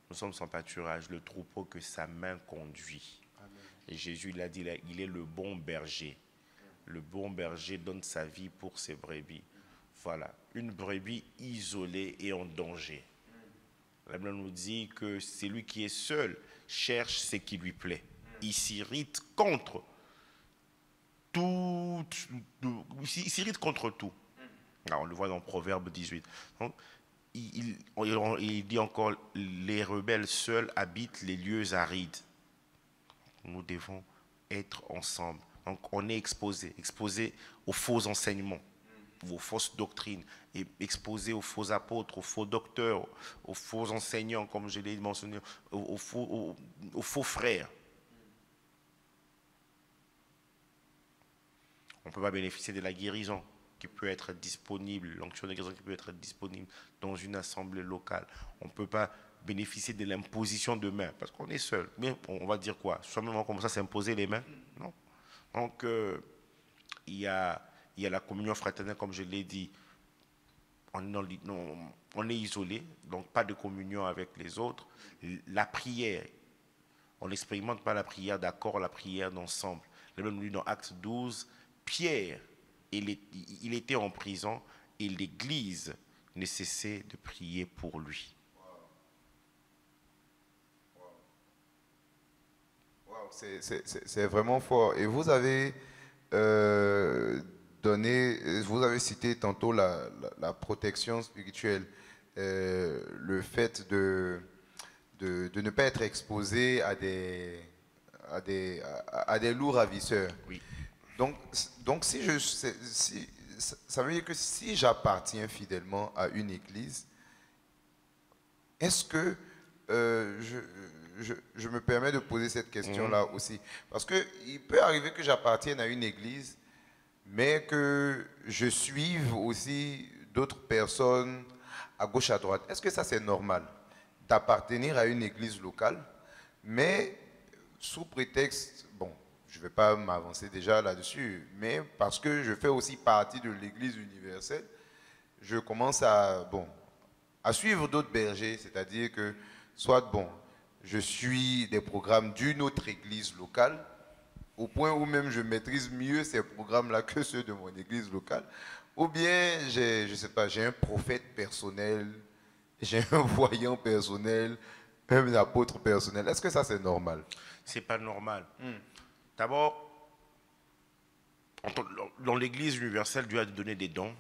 Nous sommes son pâturage, le troupeau que sa main conduit. Amen. Et Jésus l'a dit, il est le bon berger. Le bon berger donne sa vie pour ses brebis. Voilà, une brebis isolée et en danger. La Bible nous dit que celui qui est seul cherche ce qui lui plaît. Il s'irrite contre tout. Il s'irrite contre tout. Alors, on le voit dans Proverbe 18. Donc, il dit encore, les rebelles seuls habitent les lieux arides. Nous devons être ensemble. Donc, on est exposé aux faux enseignements, aux fausses doctrines, et exposé aux faux apôtres, aux faux docteurs, aux faux enseignants, comme je l'ai mentionné, aux faux frères. On ne peut pas bénéficier de la guérison qui peut être disponible, l'onction de guérison qui peut être disponible dans une assemblée locale. On ne peut pas bénéficier de l'imposition de mains, parce qu'on est seul. Mais on va dire quoi? Soi-même, on commence à s'imposer les mains? Non. Donc, il y a la communion fraternelle, comme je l'ai dit. On est isolé, donc pas de communion avec les autres. La prière, on n'expérimente pas la prière d'accord, la prière d'ensemble. La Bible nous dit dans Actes 12, Pierre, il était en prison et l'Église ne cessait de prier pour lui. Wow, c'est vraiment fort. Et vous avez vous avez cité tantôt la protection spirituelle, le fait de ne pas être exposé à des loups ravisseurs. Oui. Donc ça veut dire que si j'appartiens fidèlement à une église, est-ce que je me permets de poser cette question-là aussi? Parce qu'il peut arriver que j'appartienne à une église, mais que je suive aussi d'autres personnes à gauche, à droite. Est-ce que ça, c'est normal d'appartenir à une église locale, mais sous prétexte, bon, je ne vais pas m'avancer déjà là-dessus, mais parce que je fais aussi partie de l'église universelle, je commence à suivre d'autres bergers, c'est-à-dire que soit, bon, je suis des programmes d'une autre église locale, au point où même je maîtrise mieux ces programmes-là que ceux de mon église locale, ou bien, je ne sais pas, j'ai un prophète personnel, j'ai un voyant personnel, même un apôtre personnel. Est-ce que ça, c'est normal? Ce n'est pas normal. D'abord, dans l'église universelle, Dieu a donné des dons.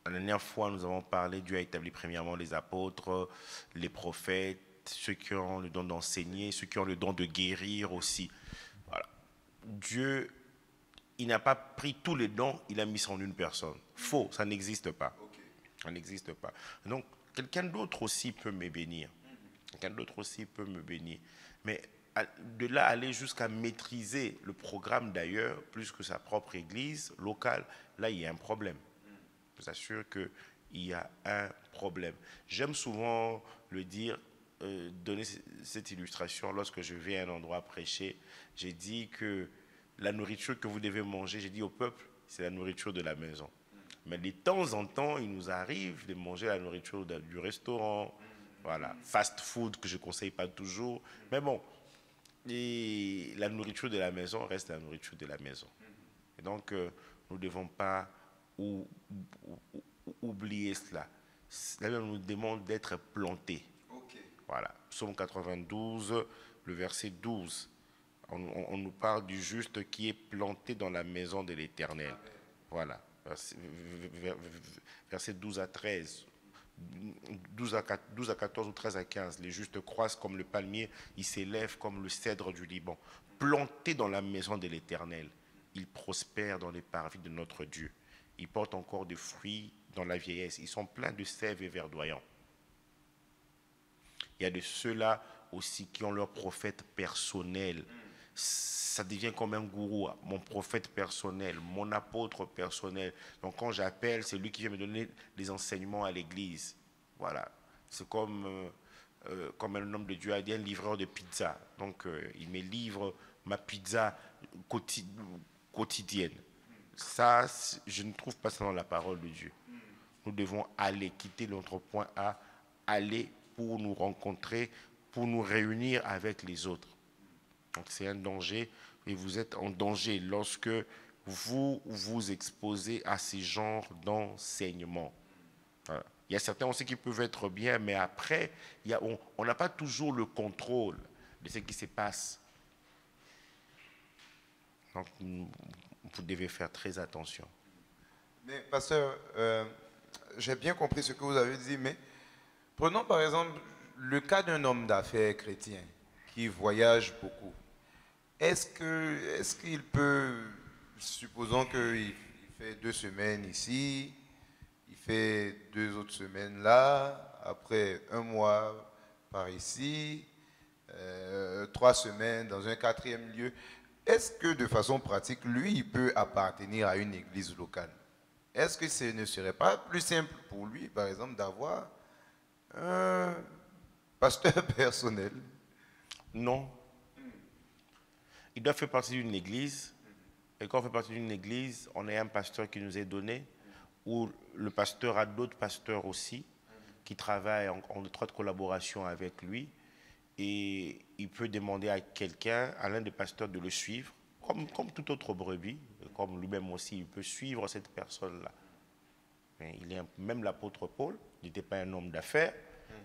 La dernière fois, nous avons parlé, Dieu a établi premièrement les apôtres, les prophètes, ceux qui ont le don d'enseigner, ceux qui ont le don de guérir aussi. Voilà. Dieu, il n'a pas pris tous les dons, il a mis ça en une personne. Faux, ça n'existe pas. Okay. Ça n'existe pas. Donc, quelqu'un d'autre aussi peut me bénir. Quelqu'un d'autre aussi peut me bénir. Mais de là, aller jusqu'à maîtriser le programme d'ailleurs, plus que sa propre église locale, là, il y a un problème. Je vous assure qu'il y a un problème. J'aime souvent le dire, donné cette illustration lorsque je vais à un endroit prêcher. J'ai dit que la nourriture que vous devez manger, j'ai dit au peuple, c'est la nourriture de la maison. Mais de temps en temps, il nous arrive de manger la nourriture du restaurant, voilà, fast food que je ne conseille pas toujours. Mais bon, et la nourriture de la maison reste la nourriture de la maison. Et donc, nous ne devons pas oublier cela. La Bible nous demande d'être plantés. Ok. Voilà, Psaume 92, le verset 12. On nous parle du juste qui est planté dans la maison de l'Éternel. Voilà, verset 12 à 13. 12 à 14 ou 13 à 15. Les justes croissent comme le palmier, ils s'élèvent comme le cèdre du Liban. Plantés dans la maison de l'Éternel, ils prospèrent dans les parvis de notre Dieu. Ils portent encore des fruits dans la vieillesse. Ils sont pleins de sève et verdoyants. Il y a de ceux-là aussi qui ont leur prophète personnel. Ça devient comme un gourou, mon prophète personnel, mon apôtre personnel. Donc quand j'appelle, c'est lui qui vient me donner des enseignements à l'église. Voilà. C'est comme un homme de Dieu a dit, un livreur de pizza. Donc il me livre ma pizza quotidienne. Ça, je ne trouve pas ça dans la parole de Dieu. Nous devons aller, quitter notre point A, aller pour nous rencontrer, pour nous réunir avec les autres. Donc c'est un danger, et vous êtes en danger lorsque vous vous exposez à ces genres d'enseignements. Voilà. Il y a certains aussi qui peuvent être bien, mais après, on n'a pas toujours le contrôle de ce qui se passe. Donc vous devez faire très attention. Mais pasteur, j'ai bien compris ce que vous avez dit, mais prenons par exemple le cas d'un homme d'affaires chrétien qui voyage beaucoup. Est-ce qu'il peut, supposons qu'il fait 2 semaines ici, il fait 2 autres semaines là, après 1 mois par ici, 3 semaines dans un 4e lieu, est-ce que de façon pratique, lui, il peut appartenir à une église locale? Est-ce que ce ne serait pas plus simple pour lui, par exemple, d'avoir un pasteur personnel? Non. Il doit faire partie d'une église. Et quand on fait partie d'une église, on a un pasteur qui nous est donné, où le pasteur a d'autres pasteurs aussi, qui travaillent en étroite collaboration avec lui. Et il peut demander à quelqu'un, à l'un des pasteurs, de le suivre, comme toute autre brebis, comme lui-même aussi, il peut suivre cette personne-là. Même l'apôtre Paul n'était pas un homme d'affaires,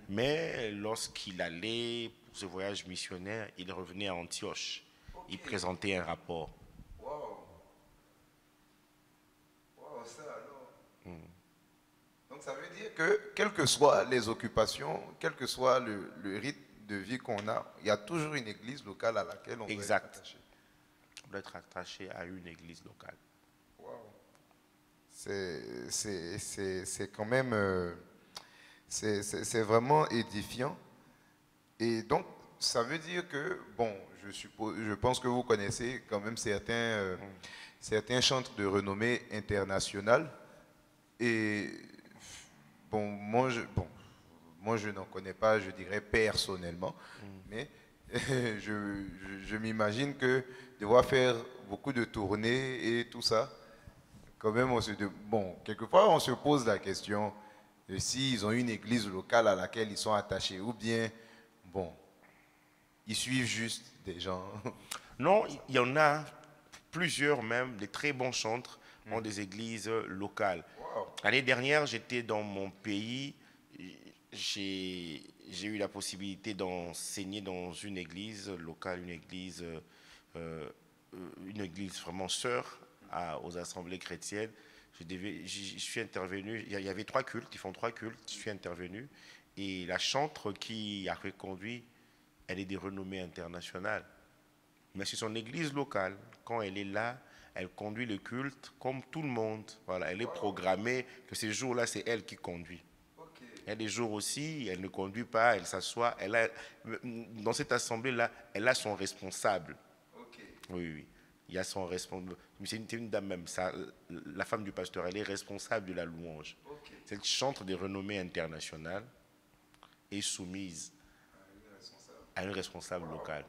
mais lorsqu'il allait pour ce voyage missionnaire, il revenait à Antioche. Il présentait un rapport. Wow. Wow, ça alors. Donc ça veut dire que, quelles que soient les occupations, quel que soit le rythme de vie qu'on a, il y a toujours une église locale à laquelle on doit être attaché. On doit être attaché à une église locale. Wow. C'est quand même, c'est vraiment édifiant. Et donc, ça veut dire que, bon, je pense que vous connaissez quand même certains chantres de renommée internationale. Et bon, moi, je n'en connais pas, je dirais personnellement, mais je m'imagine que devoir faire beaucoup de tournées et tout ça, quand même, quelquefois on se pose la question de s'ils ont une église locale à laquelle ils sont attachés, ou bien, bon, ils suivent juste des gens. Non, il y en a plusieurs même, des très bons chantres ont des églises locales. Wow. L'année dernière, j'étais dans mon pays, j'ai eu la possibilité d'enseigner dans une église locale, une église vraiment sœur aux assemblées chrétiennes. Je suis intervenu, il y avait 3 cultes, ils font 3 cultes, je suis intervenu, et la chantre qui a reconduit, elle est de renommée internationale. Mais c'est son église locale. Quand elle est là, elle conduit le culte comme tout le monde. Voilà, elle est programmée que ces jours-là, c'est elle qui conduit. Okay. Il y a des jours aussi, elle ne conduit pas, elle s'assoit. Dans cette assemblée-là, elle a son responsable. Okay. Oui. Il y a son responsable. C'est une dame même, la femme du pasteur, elle est responsable de la louange. Okay. Cette chantre de renommée internationale est soumise à une responsable locale.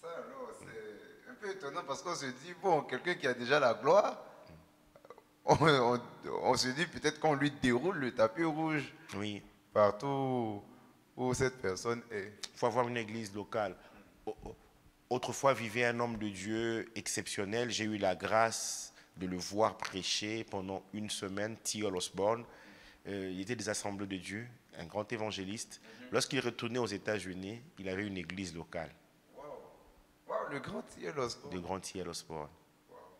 Ça, alors, c'est un peu étonnant parce qu'on se dit, bon, quelqu'un qui a déjà la gloire, on se dit peut-être qu'on lui déroule le tapis rouge Oui, partout où cette personne est. il faut avoir une église locale. Autrefois vivait un homme de Dieu exceptionnel. J'ai eu la grâce de le voir prêcher pendant une semaine, T.L. Osborne. Il était des assemblées de Dieu, un grand évangéliste. Lorsqu'il retournait aux États-Unis, il avait une église locale. Wow, le grand T.L. Osborne. Le grand T.L. Osborne.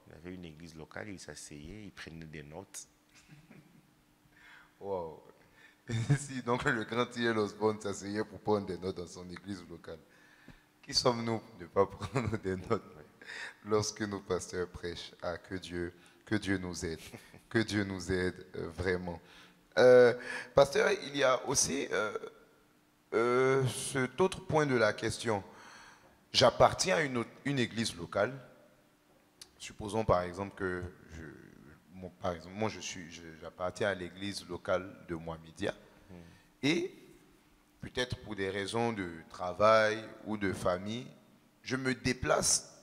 Il avait une église locale, il s'asseyait, il prenait des notes. Wow. Si donc le grand T.L. Osborne s'asseyait pour prendre des notes dans son église locale, qui sommes-nous pour ne pas prendre des notes lorsque nos pasteurs prêchent? Ah, que Dieu nous aide, que Dieu nous aide vraiment. Pasteur, il y a aussi cet autre point de la question. J'appartiens à une église locale. Supposons par exemple que moi j'appartiens à l'église locale de Mohamedia et peut-être pour des raisons de travail ou de famille, je me déplace,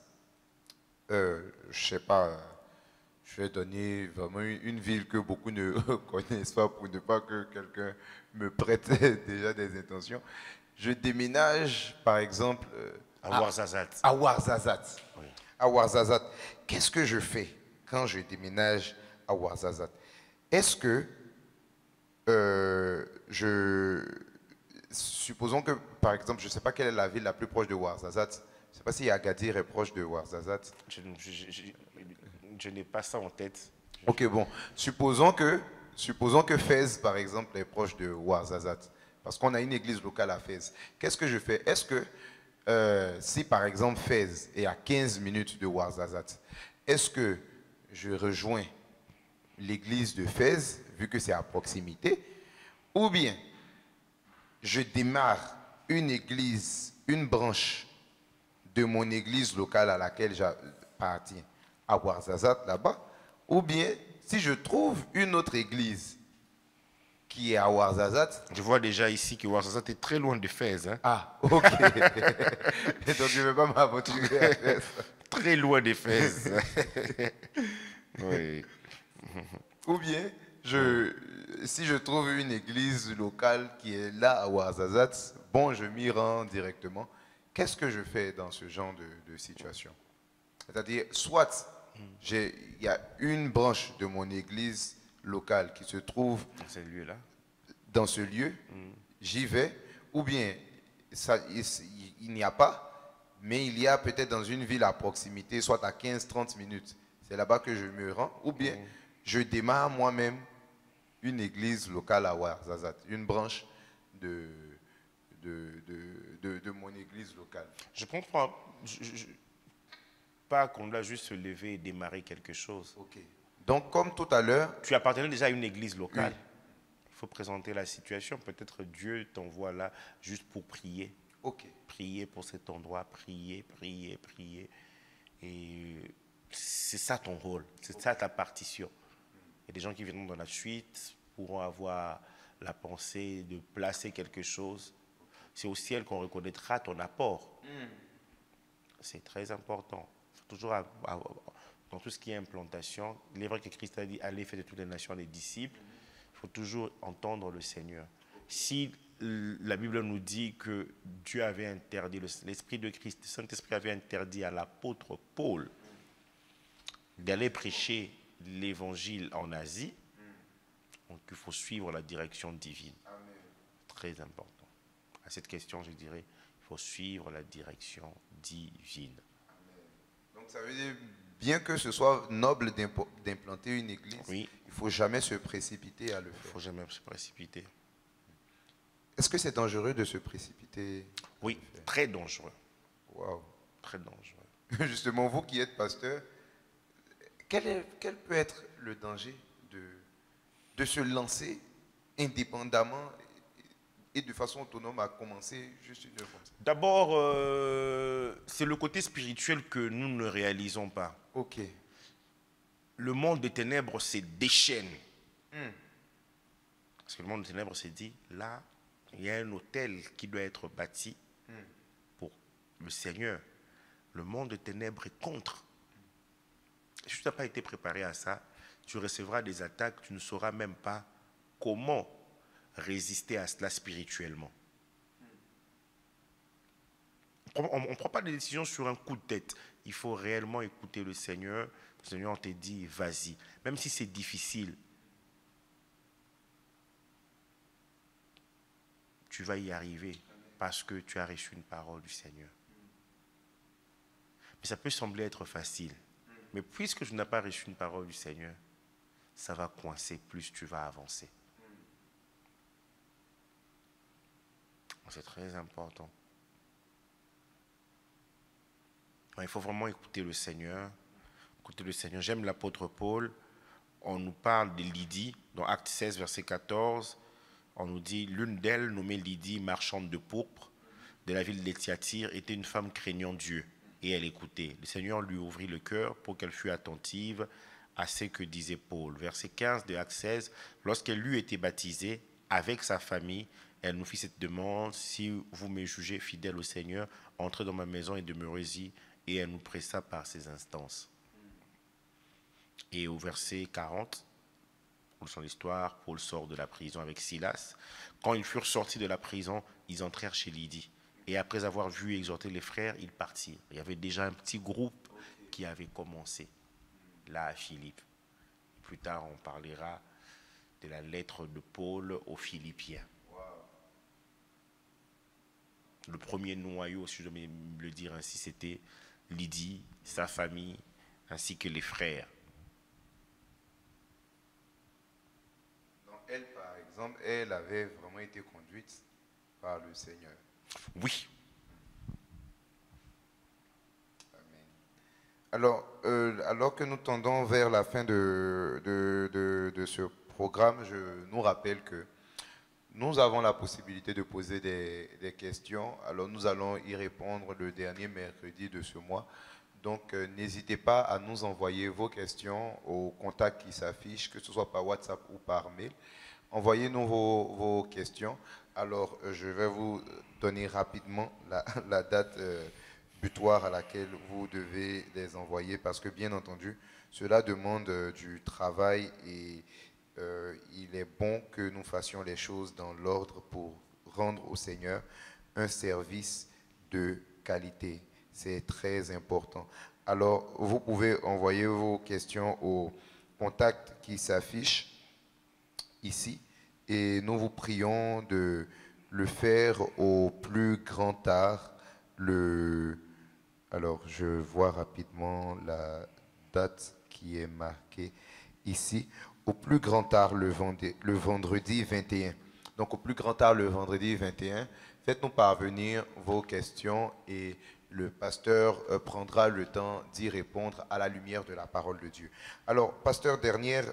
je sais pas, je vais donner vraiment une ville que beaucoup ne connaissent pas pour ne pas que quelqu'un me prête déjà des intentions. Je déménage par exemple À Ouarzazate. à Ouarzazate. Oui. À Ouarzazate. Qu'est-ce que je fais quand je déménage à Ouarzazate? Est-ce que supposons que, par exemple, je ne sais pas quelle est la ville la plus proche de Ouarzazate. Je ne sais pas si Agadir est proche de Ouarzazate. Je n'ai pas ça en tête. Ok, bon. Supposons que Fès, par exemple, est proche de Ouarzazate. Parce qu'on a une église locale à Fès. Qu'est-ce que je fais? Est-ce que si par exemple Fès est à 15 minutes de Ouarzazate, est-ce que je rejoins l'église de Fès, vu que c'est à proximité, ou bien je démarre une église, une branche de mon église locale à laquelle j'appartiens à Ouarzazate là-bas, ou bien si je trouve une autre église qui est à Ouarzazate. Je vois déjà ici que Ouarzazate est très loin de Fès. Hein? Ah, ok. Et donc je ne vais pas m'aventurer à Fès. Très loin de Fès. Oui. Ou bien, si je trouve une église locale qui est là à Ouarzazate, bon, je m'y rends directement. Qu'est-ce que je fais dans ce genre de situation? C'est-à-dire, soit il y a une branche de mon église locale qui se trouve Dans ce lieu-là. dans ce lieu, j'y vais, ou bien il n'y a pas, mais il y a peut-être dans une ville à proximité, soit à 15-30 minutes. C'est là-bas que je me rends, ou bien je démarre moi-même une église locale à Ouarzazate, une branche de mon église locale. Je comprends pas qu'on doit juste se lever et démarrer quelque chose. Ok. Donc, comme tout à l'heure, Tu appartenais déjà à une église locale. Oui. Il faut présenter la situation. Peut-être Dieu t'envoie là juste pour prier. ok. Prier pour cet endroit, prier. Et c'est ça ton rôle, c'est ça ta partition. Il y a des gens qui viendront dans la suite, pourront avoir la pensée de placer quelque chose. C'est au ciel qu'on reconnaîtra ton apport. C'est très important. Il faut toujours dans tout ce qui est implantation, il est vrai que Christ a dit allez faire de toutes les nations des disciples. Il faut toujours entendre le Seigneur. Si la Bible nous dit que Dieu avait interdit, l'Esprit de Christ, le Saint-Esprit avait interdit à l'apôtre Paul d'aller prêcher l'évangile en Asie, donc il faut suivre la direction divine. Amen. Très important. À cette question, je dirais, il faut suivre la direction divine. Amen. Donc ça veut dire, bien que ce soit noble d'implanter une église, oui. Il ne faut jamais se précipiter à le faire. Il ne faut jamais se précipiter. Est-ce que c'est dangereux de se précipiter? Oui, très dangereux. Wow. Très dangereux. Justement, vous qui êtes pasteur, quel peut être le danger de se lancer indépendamment et de façon autonome à commencer juste une œuvre comme ça? D'abord, c'est le côté spirituel que nous ne réalisons pas. Ok. Le monde des ténèbres se déchaîne. Parce que le monde des ténèbres s'est dit, là, il y a un hôtel qui doit être bâti. pour le Seigneur. Le monde de ténèbres est contre. Si tu n'as pas été préparé à ça, tu recevras des attaques, tu ne sauras même pas comment résister à cela spirituellement. On ne prend pas de décision sur un coup de tête. Il faut réellement écouter le Seigneur. Le Seigneur, on te dit, vas-y. Même si c'est difficile, tu vas y arriver parce que tu as reçu une parole du Seigneur. Mais ça peut sembler être facile. Mais puisque tu n'as pas reçu une parole du Seigneur, ça va coincer, plus tu vas avancer. C'est très important. Il faut vraiment écouter le Seigneur. Écouter le Seigneur. J'aime l'apôtre Paul. On nous parle de Lydie, dans Actes 16, verset 14. On nous dit, l'une d'elles, nommée Lydie, marchande de pourpre, de la ville d'Ethiatire, était une femme craignant Dieu. Et elle écoutait. Le Seigneur lui ouvrit le cœur pour qu'elle fût attentive à ce que disait Paul. Verset 15 de Actes 16, lorsqu'elle eut été baptisée avec sa famille, elle nous fit cette demande, si vous me jugez fidèle au Seigneur, entrez dans ma maison et demeurez-y. Et elle nous pressa par ses instances. Et au verset 40, pour son histoire, Paul sort de la prison avec Silas. Quand ils furent sortis de la prison, ils entrèrent chez Lydie. Et après avoir vu et exhorté les frères, ils partirent. Il y avait déjà un petit groupe qui avait commencé, là à Philippe. Plus tard, on parlera de la lettre de Paul aux Philippiens. Le premier noyau, si je dois le dire ainsi, c'était Lydie, sa famille, ainsi que les frères. Donc elle, par exemple, elle avait vraiment été conduite par le Seigneur. Oui. Amen. Alors que nous tendons vers la fin de ce programme, je nous rappelle que nous avons la possibilité de poser des questions. Alors nous allons y répondre le dernier mercredi de ce mois. Donc n'hésitez pas à nous envoyer vos questions au contact qui s'affiche, que ce soit par WhatsApp ou par mail. Envoyez-nous vos questions. Alors je vais vous donner rapidement la date butoir à laquelle vous devez les envoyer parce que bien entendu, cela demande du travail et il est bon que nous fassions les choses dans l'ordre pour rendre au Seigneur un service de qualité. C'est très important. Alors, vous pouvez envoyer vos questions au contact qui s'affiche ici et nous vous prions de le faire au plus grand tard. Alors, je vois rapidement la date qui est marquée ici. Au plus grand tard le vendredi 21. Donc au plus grand tard le vendredi 21, faites-nous parvenir vos questions et le pasteur prendra le temps d'y répondre à la lumière de la parole de Dieu. Alors, pasteur, dernière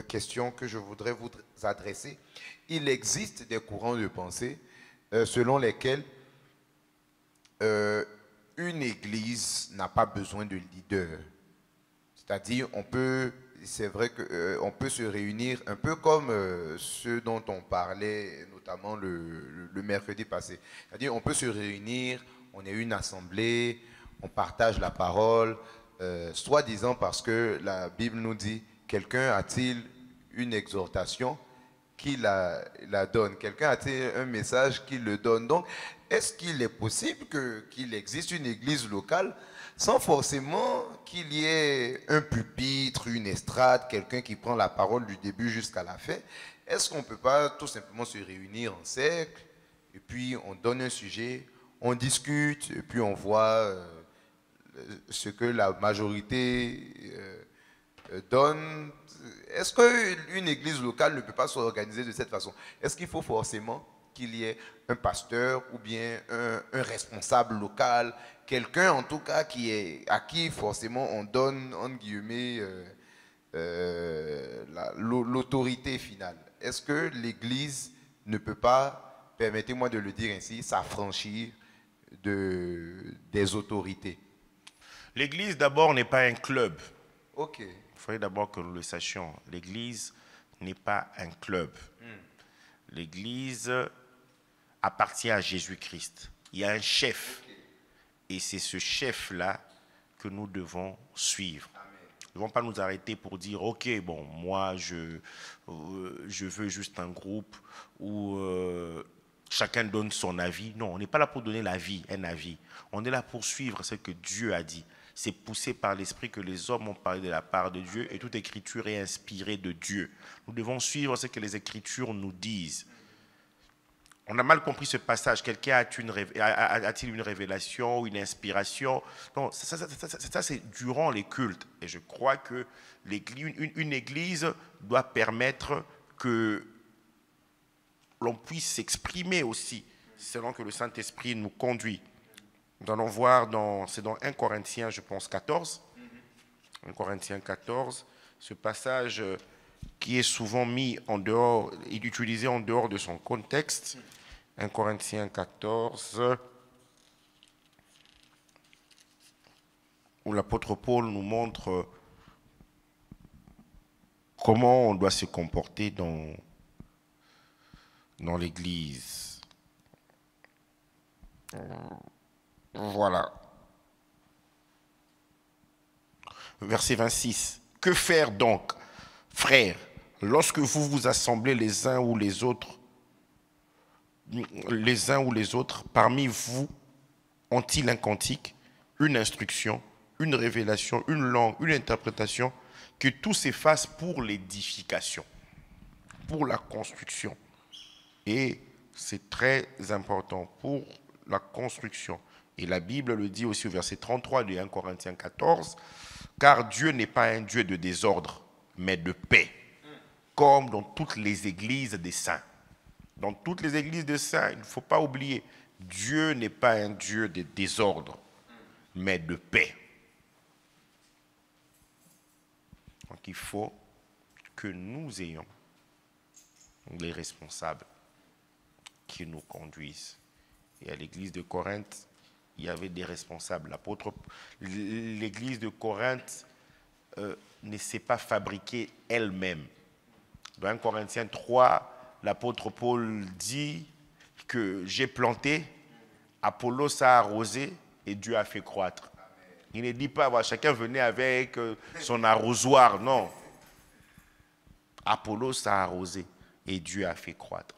question que je voudrais vous adresser. Il existe des courants de pensée selon lesquels une église n'a pas besoin de leader. C'est-à-dire, c'est vrai qu'on peut se réunir un peu comme ceux dont on parlait, notamment le mercredi passé. C'est-à-dire, on peut se réunir, on est une assemblée, on partage la parole, soi-disant parce que la Bible nous dit, quelqu'un a-t-il une exhortation qui la donne? Quelqu'un a-t-il un message qui le donne? Donc, est-ce qu'il est possible qu'il existe une église locale sans forcément qu'il y ait un pupitre, une estrade, quelqu'un qui prend la parole du début jusqu'à la fin? Est-ce qu'on ne peut pas tout simplement se réunir en cercle et puis on donne un sujet, on discute et puis on voit ce que la majorité donne? Est-ce qu'une église locale ne peut pas s'organiser de cette façon? Est-ce qu'il faut forcément qu'il y ait un pasteur ou bien un responsable local, quelqu'un en tout cas à qui forcément on donne, entre guillemets, l'autorité finale? Est-ce que l'Église ne peut pas, permettez-moi de le dire ainsi, s'affranchir des autorités? L'Église d'abord n'est pas un club. Ok. Il faudrait d'abord que nous le sachions. L'Église n'est pas un club. L'Église appartient à Jésus-Christ. Il y a un chef. Et c'est ce chef-là que nous devons suivre. Nous ne devons pas nous arrêter pour dire, ok, bon, moi, je veux juste un groupe où chacun donne son avis. Non, on n'est pas là pour donner un avis. On est là pour suivre ce que Dieu a dit. C'est poussé par l'Esprit que les hommes ont parlé de la part de Dieu et toute écriture est inspirée de Dieu. Nous devons suivre ce que les Écritures nous disent. On a mal compris ce passage. Quelqu'un a-t-il une révélation ou une inspiration? Non, ça c'est durant les cultes. Et je crois que une église doit permettre que l'on puisse s'exprimer aussi, selon que le Saint-Esprit nous conduit. Nous allons voir, c'est dans 1 Corinthiens, je pense, 14. 1 Corinthiens 14, ce passage qui est souvent mis en dehors, et utilisé en dehors de son contexte. 1 Corinthiens 14, où l'apôtre Paul nous montre comment on doit se comporter dans l'Église. Voilà. Verset 26. Que faire donc, frères, lorsque vous vous assemblez les uns ou les autres, parmi vous ont-ils un cantique, une instruction, une révélation, une langue, une interprétation, que tout s'efface pour l'édification, pour la construction. Et c'est très important pour la construction. Et la Bible le dit aussi au verset 33 de 1 Corinthiens 14, car Dieu n'est pas un Dieu de désordre, mais de paix, comme dans toutes les églises des saints. Dans toutes les églises des saints, il ne faut pas oublier, Dieu n'est pas un Dieu de désordre, mais de paix. Donc il faut que nous ayons les responsables qui nous conduisent. Et à l'église de Corinthe, il y avait des responsables. L'église de Corinthe ne s'est pas fabriquée elle-même. Dans 1 Corinthiens 3, l'apôtre Paul dit que j'ai planté, Apollos a arrosé et Dieu a fait croître. Il ne dit pas, voilà, chacun venait avec son arrosoir, non. Apollos a arrosé et Dieu a fait croître.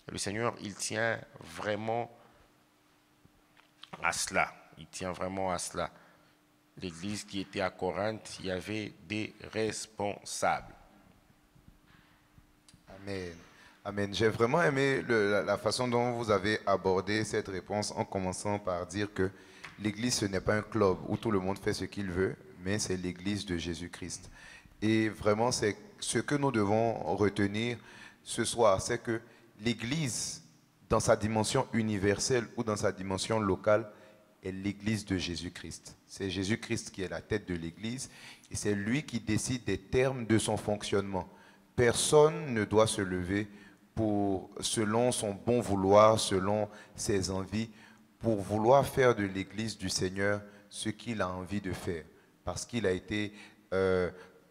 Le Seigneur, il tient vraiment à cela. Il tient vraiment à cela. L'église qui était à Corinthe, il y avait des responsables. Amen. Amen. J'ai vraiment aimé la façon dont vous avez abordé cette réponse en commençant par dire que l'église, ce n'est pas un club où tout le monde fait ce qu'il veut, mais c'est l'église de Jésus-Christ. Et vraiment, c'est ce que nous devons retenir ce soir, c'est que l'église, dans sa dimension universelle ou dans sa dimension locale, est l'église de Jésus-Christ. C'est Jésus-Christ qui est la tête de l'église et c'est lui qui décide des termes de son fonctionnement. Personne ne doit se lever selon son bon vouloir, selon ses envies, pour vouloir faire de l'église du Seigneur ce qu'il a envie de faire, parce qu'il a été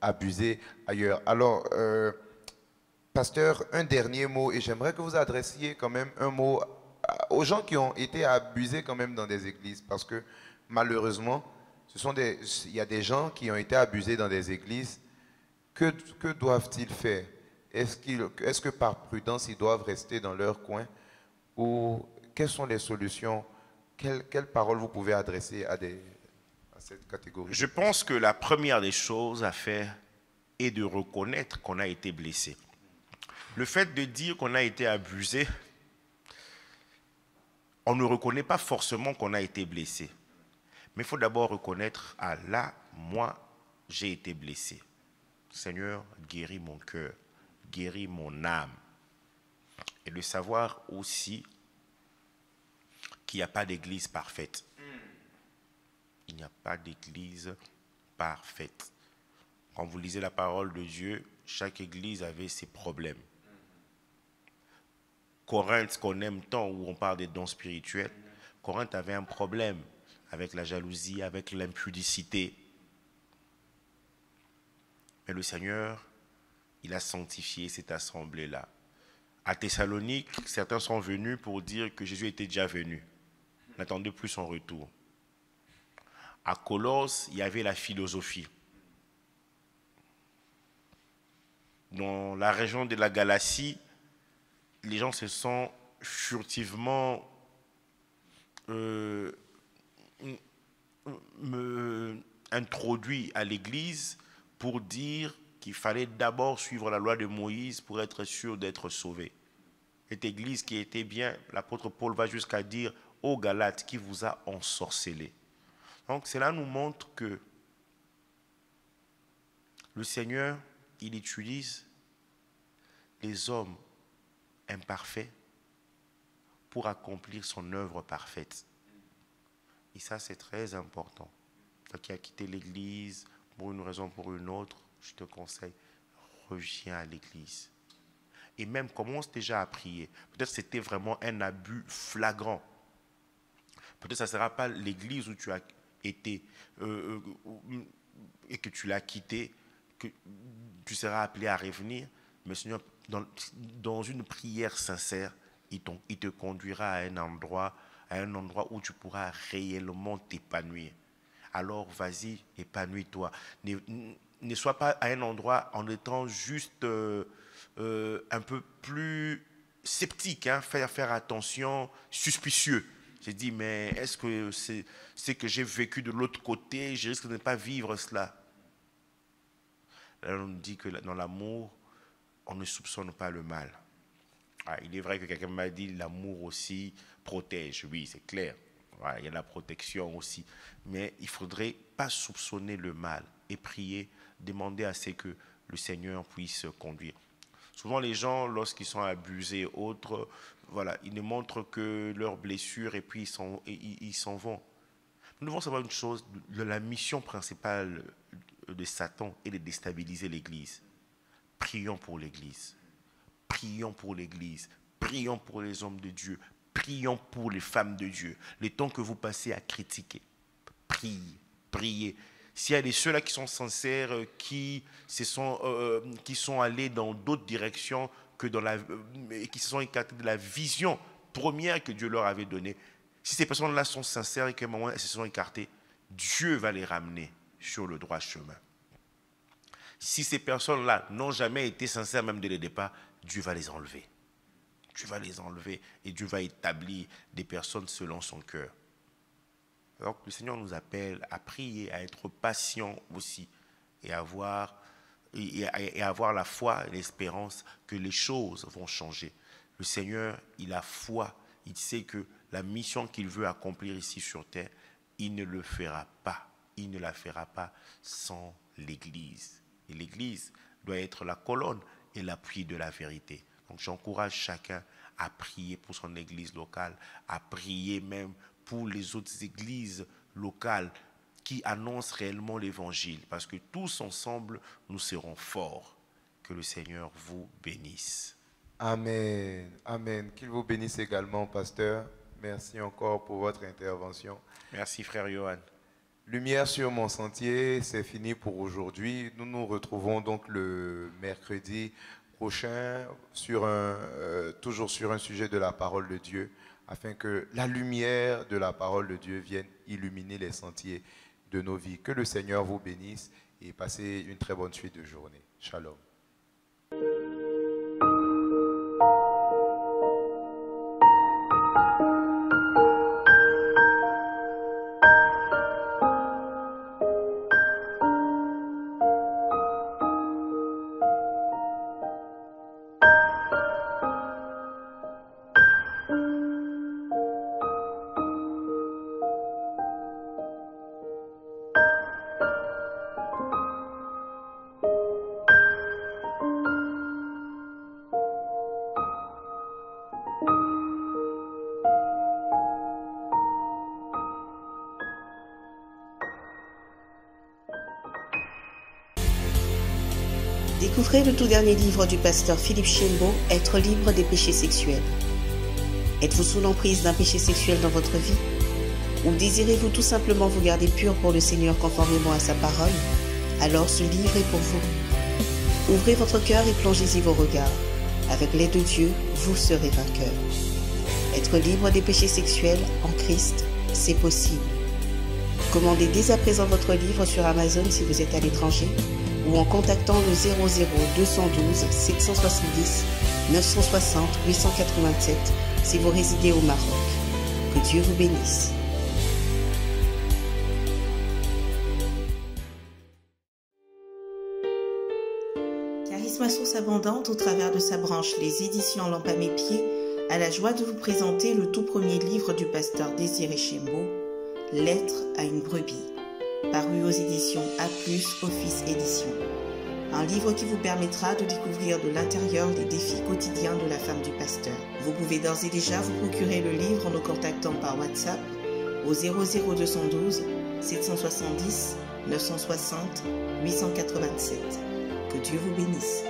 abusé ailleurs. Alors, pasteur, un dernier mot, et j'aimerais que vous adressiez quand même un mot aux gens qui ont été abusés quand même dans des églises, parce que malheureusement, il y a des gens qui ont été abusés dans des églises. Que doivent-ils faire? Est-ce que par prudence, ils doivent rester dans leur coin? Ou quelles sont les solutions? Quelles paroles vous pouvez adresser à cette catégorie? Je pense que la première des choses à faire est de reconnaître qu'on a été blessé. Le fait de dire qu'on a été abusé, on ne reconnaît pas forcément qu'on a été blessé. Mais il faut d'abord reconnaître, ah là, moi, j'ai été blessé. Seigneur, guéris mon cœur, guéris mon âme. Et le savoir aussi qu'il n'y a pas d'église parfaite. Il n'y a pas d'église parfaite. Quand vous lisez la parole de Dieu, chaque église avait ses problèmes. Corinthe, qu'on aime tant, où on parle des dons spirituels, Corinthe avait un problème avec la jalousie, avec l'impudicité. Mais le Seigneur, il a sanctifié cette assemblée-là À Thessalonique, certains sont venus pour dire que Jésus était déjà venu. N'attendez plus son retour. À Colosse, il y avait la philosophie. Dans la région de la Galatie, les gens se sont furtivement introduits à l'Église pour dire qu'il fallait d'abord suivre la loi de Moïse pour être sûr d'être sauvé. Cette Église qui était bien, l'apôtre Paul va jusqu'à dire aux Galates qui vous a ensorcelé. Donc cela nous montre que le Seigneur, il utilise les hommes imparfaits pour accomplir son œuvre parfaite. Et ça, c'est très important. Toi qui as quitté l'Église pour une raison ou pour une autre, je te conseille, reviens à l'Église. Et même commence déjà à prier. Peut-être que c'était vraiment un abus flagrant. Peut-être que ça ne sera pas l'Église où tu as été et que tu l'as quitté, que tu seras appelé à revenir. Mais Seigneur, dans une prière sincère, il te conduira à un endroit où tu pourras réellement t'épanouir. Alors vas-y, épanouis-toi. Ne sois pas à un endroit en étant juste un peu plus sceptique, hein, faire attention, suspicieux. J'ai dit, mais est-ce que c'est que j'ai vécu de l'autre côté, je risque de ne pas vivre cela. Là, on nous dit que dans l'amour, on ne soupçonne pas le mal. Ah, il est vrai que quelqu'un m'a dit l'amour aussi protège. Oui, c'est clair. Voilà, il y a la protection aussi. Mais il ne faudrait pas soupçonner le mal et prier, demander à ce que le Seigneur puisse conduire. Souvent, les gens, lorsqu'ils sont abusés, autres, voilà, ils ne montrent que leurs blessures et puis ils s'en vont. Nous devons savoir une chose, la mission principale de Satan est de déstabiliser l'Église. Prions pour l'Église. Prions pour l'Église. Prions pour les hommes de Dieu. Prions pour les femmes de Dieu. Le temps que vous passez à critiquer, priez. S'il y a ceux-là qui sont sincères, qui sont allés dans d'autres directions que qui se sont écartés de la vision première que Dieu leur avait donnée, si ces personnes-là sont sincères et qu'à un moment elles se sont écartées, Dieu va les ramener sur le droit chemin. Si ces personnes-là n'ont jamais été sincères même dès le départ, Dieu va les enlever. Dieu va les enlever et Dieu va établir des personnes selon son cœur. Donc le Seigneur nous appelle à prier, à être patient aussi et à avoir la foi et l'espérance que les choses vont changer. Le Seigneur, il a foi, il sait que la mission qu'il veut accomplir ici sur terre, il ne le fera pas. Il ne la fera pas sans l'Église. Et l'Église doit être la colonne et l'appui de la vérité. Donc j'encourage chacun à prier pour son église locale, à prier même pour les autres églises locales qui annoncent réellement l'évangile. Parce que tous ensemble, nous serons forts. Que le Seigneur vous bénisse. Amen. Amen. Qu'il vous bénisse également, pasteur. Merci encore pour votre intervention. Merci, frère Johan. Lumière sur mon sentier, c'est fini pour aujourd'hui. Nous nous retrouvons donc le mercredi prochain toujours sur un sujet de la parole de Dieu, afin que la lumière de la parole de Dieu vienne illuminer les sentiers de nos vies. Que le Seigneur vous bénisse et passez une très bonne suite de journée. Shalom. Découvrez le tout dernier livre du pasteur Philippe Chembo, Être libre des péchés sexuels. Êtes-vous sous l'emprise d'un péché sexuel dans votre vie? Ou désirez-vous tout simplement vous garder pur pour le Seigneur conformément à sa parole? Alors ce livre est pour vous. Ouvrez votre cœur et plongez-y vos regards. Avec l'aide de Dieu, vous serez vainqueur. Être libre des péchés sexuels en Christ, c'est possible. Commandez dès à présent votre livre sur Amazon si vous êtes à l'étranger ou en contactant le 00 212 770 960 887 si vous résidez au Maroc. Que Dieu vous bénisse. Charisme à source abondante, au travers de sa branche Les Éditions Lampe à mes pieds, a la joie de vous présenter le tout premier livre du pasteur Désiré Chembo, Lettre à une brebis, paru aux éditions A+, Office Édition. Un livre qui vous permettra de découvrir de l'intérieur les défis quotidiens de la femme du pasteur. Vous pouvez d'ores et déjà vous procurer le livre en nous contactant par WhatsApp au 00212 770 960 887. Que Dieu vous bénisse.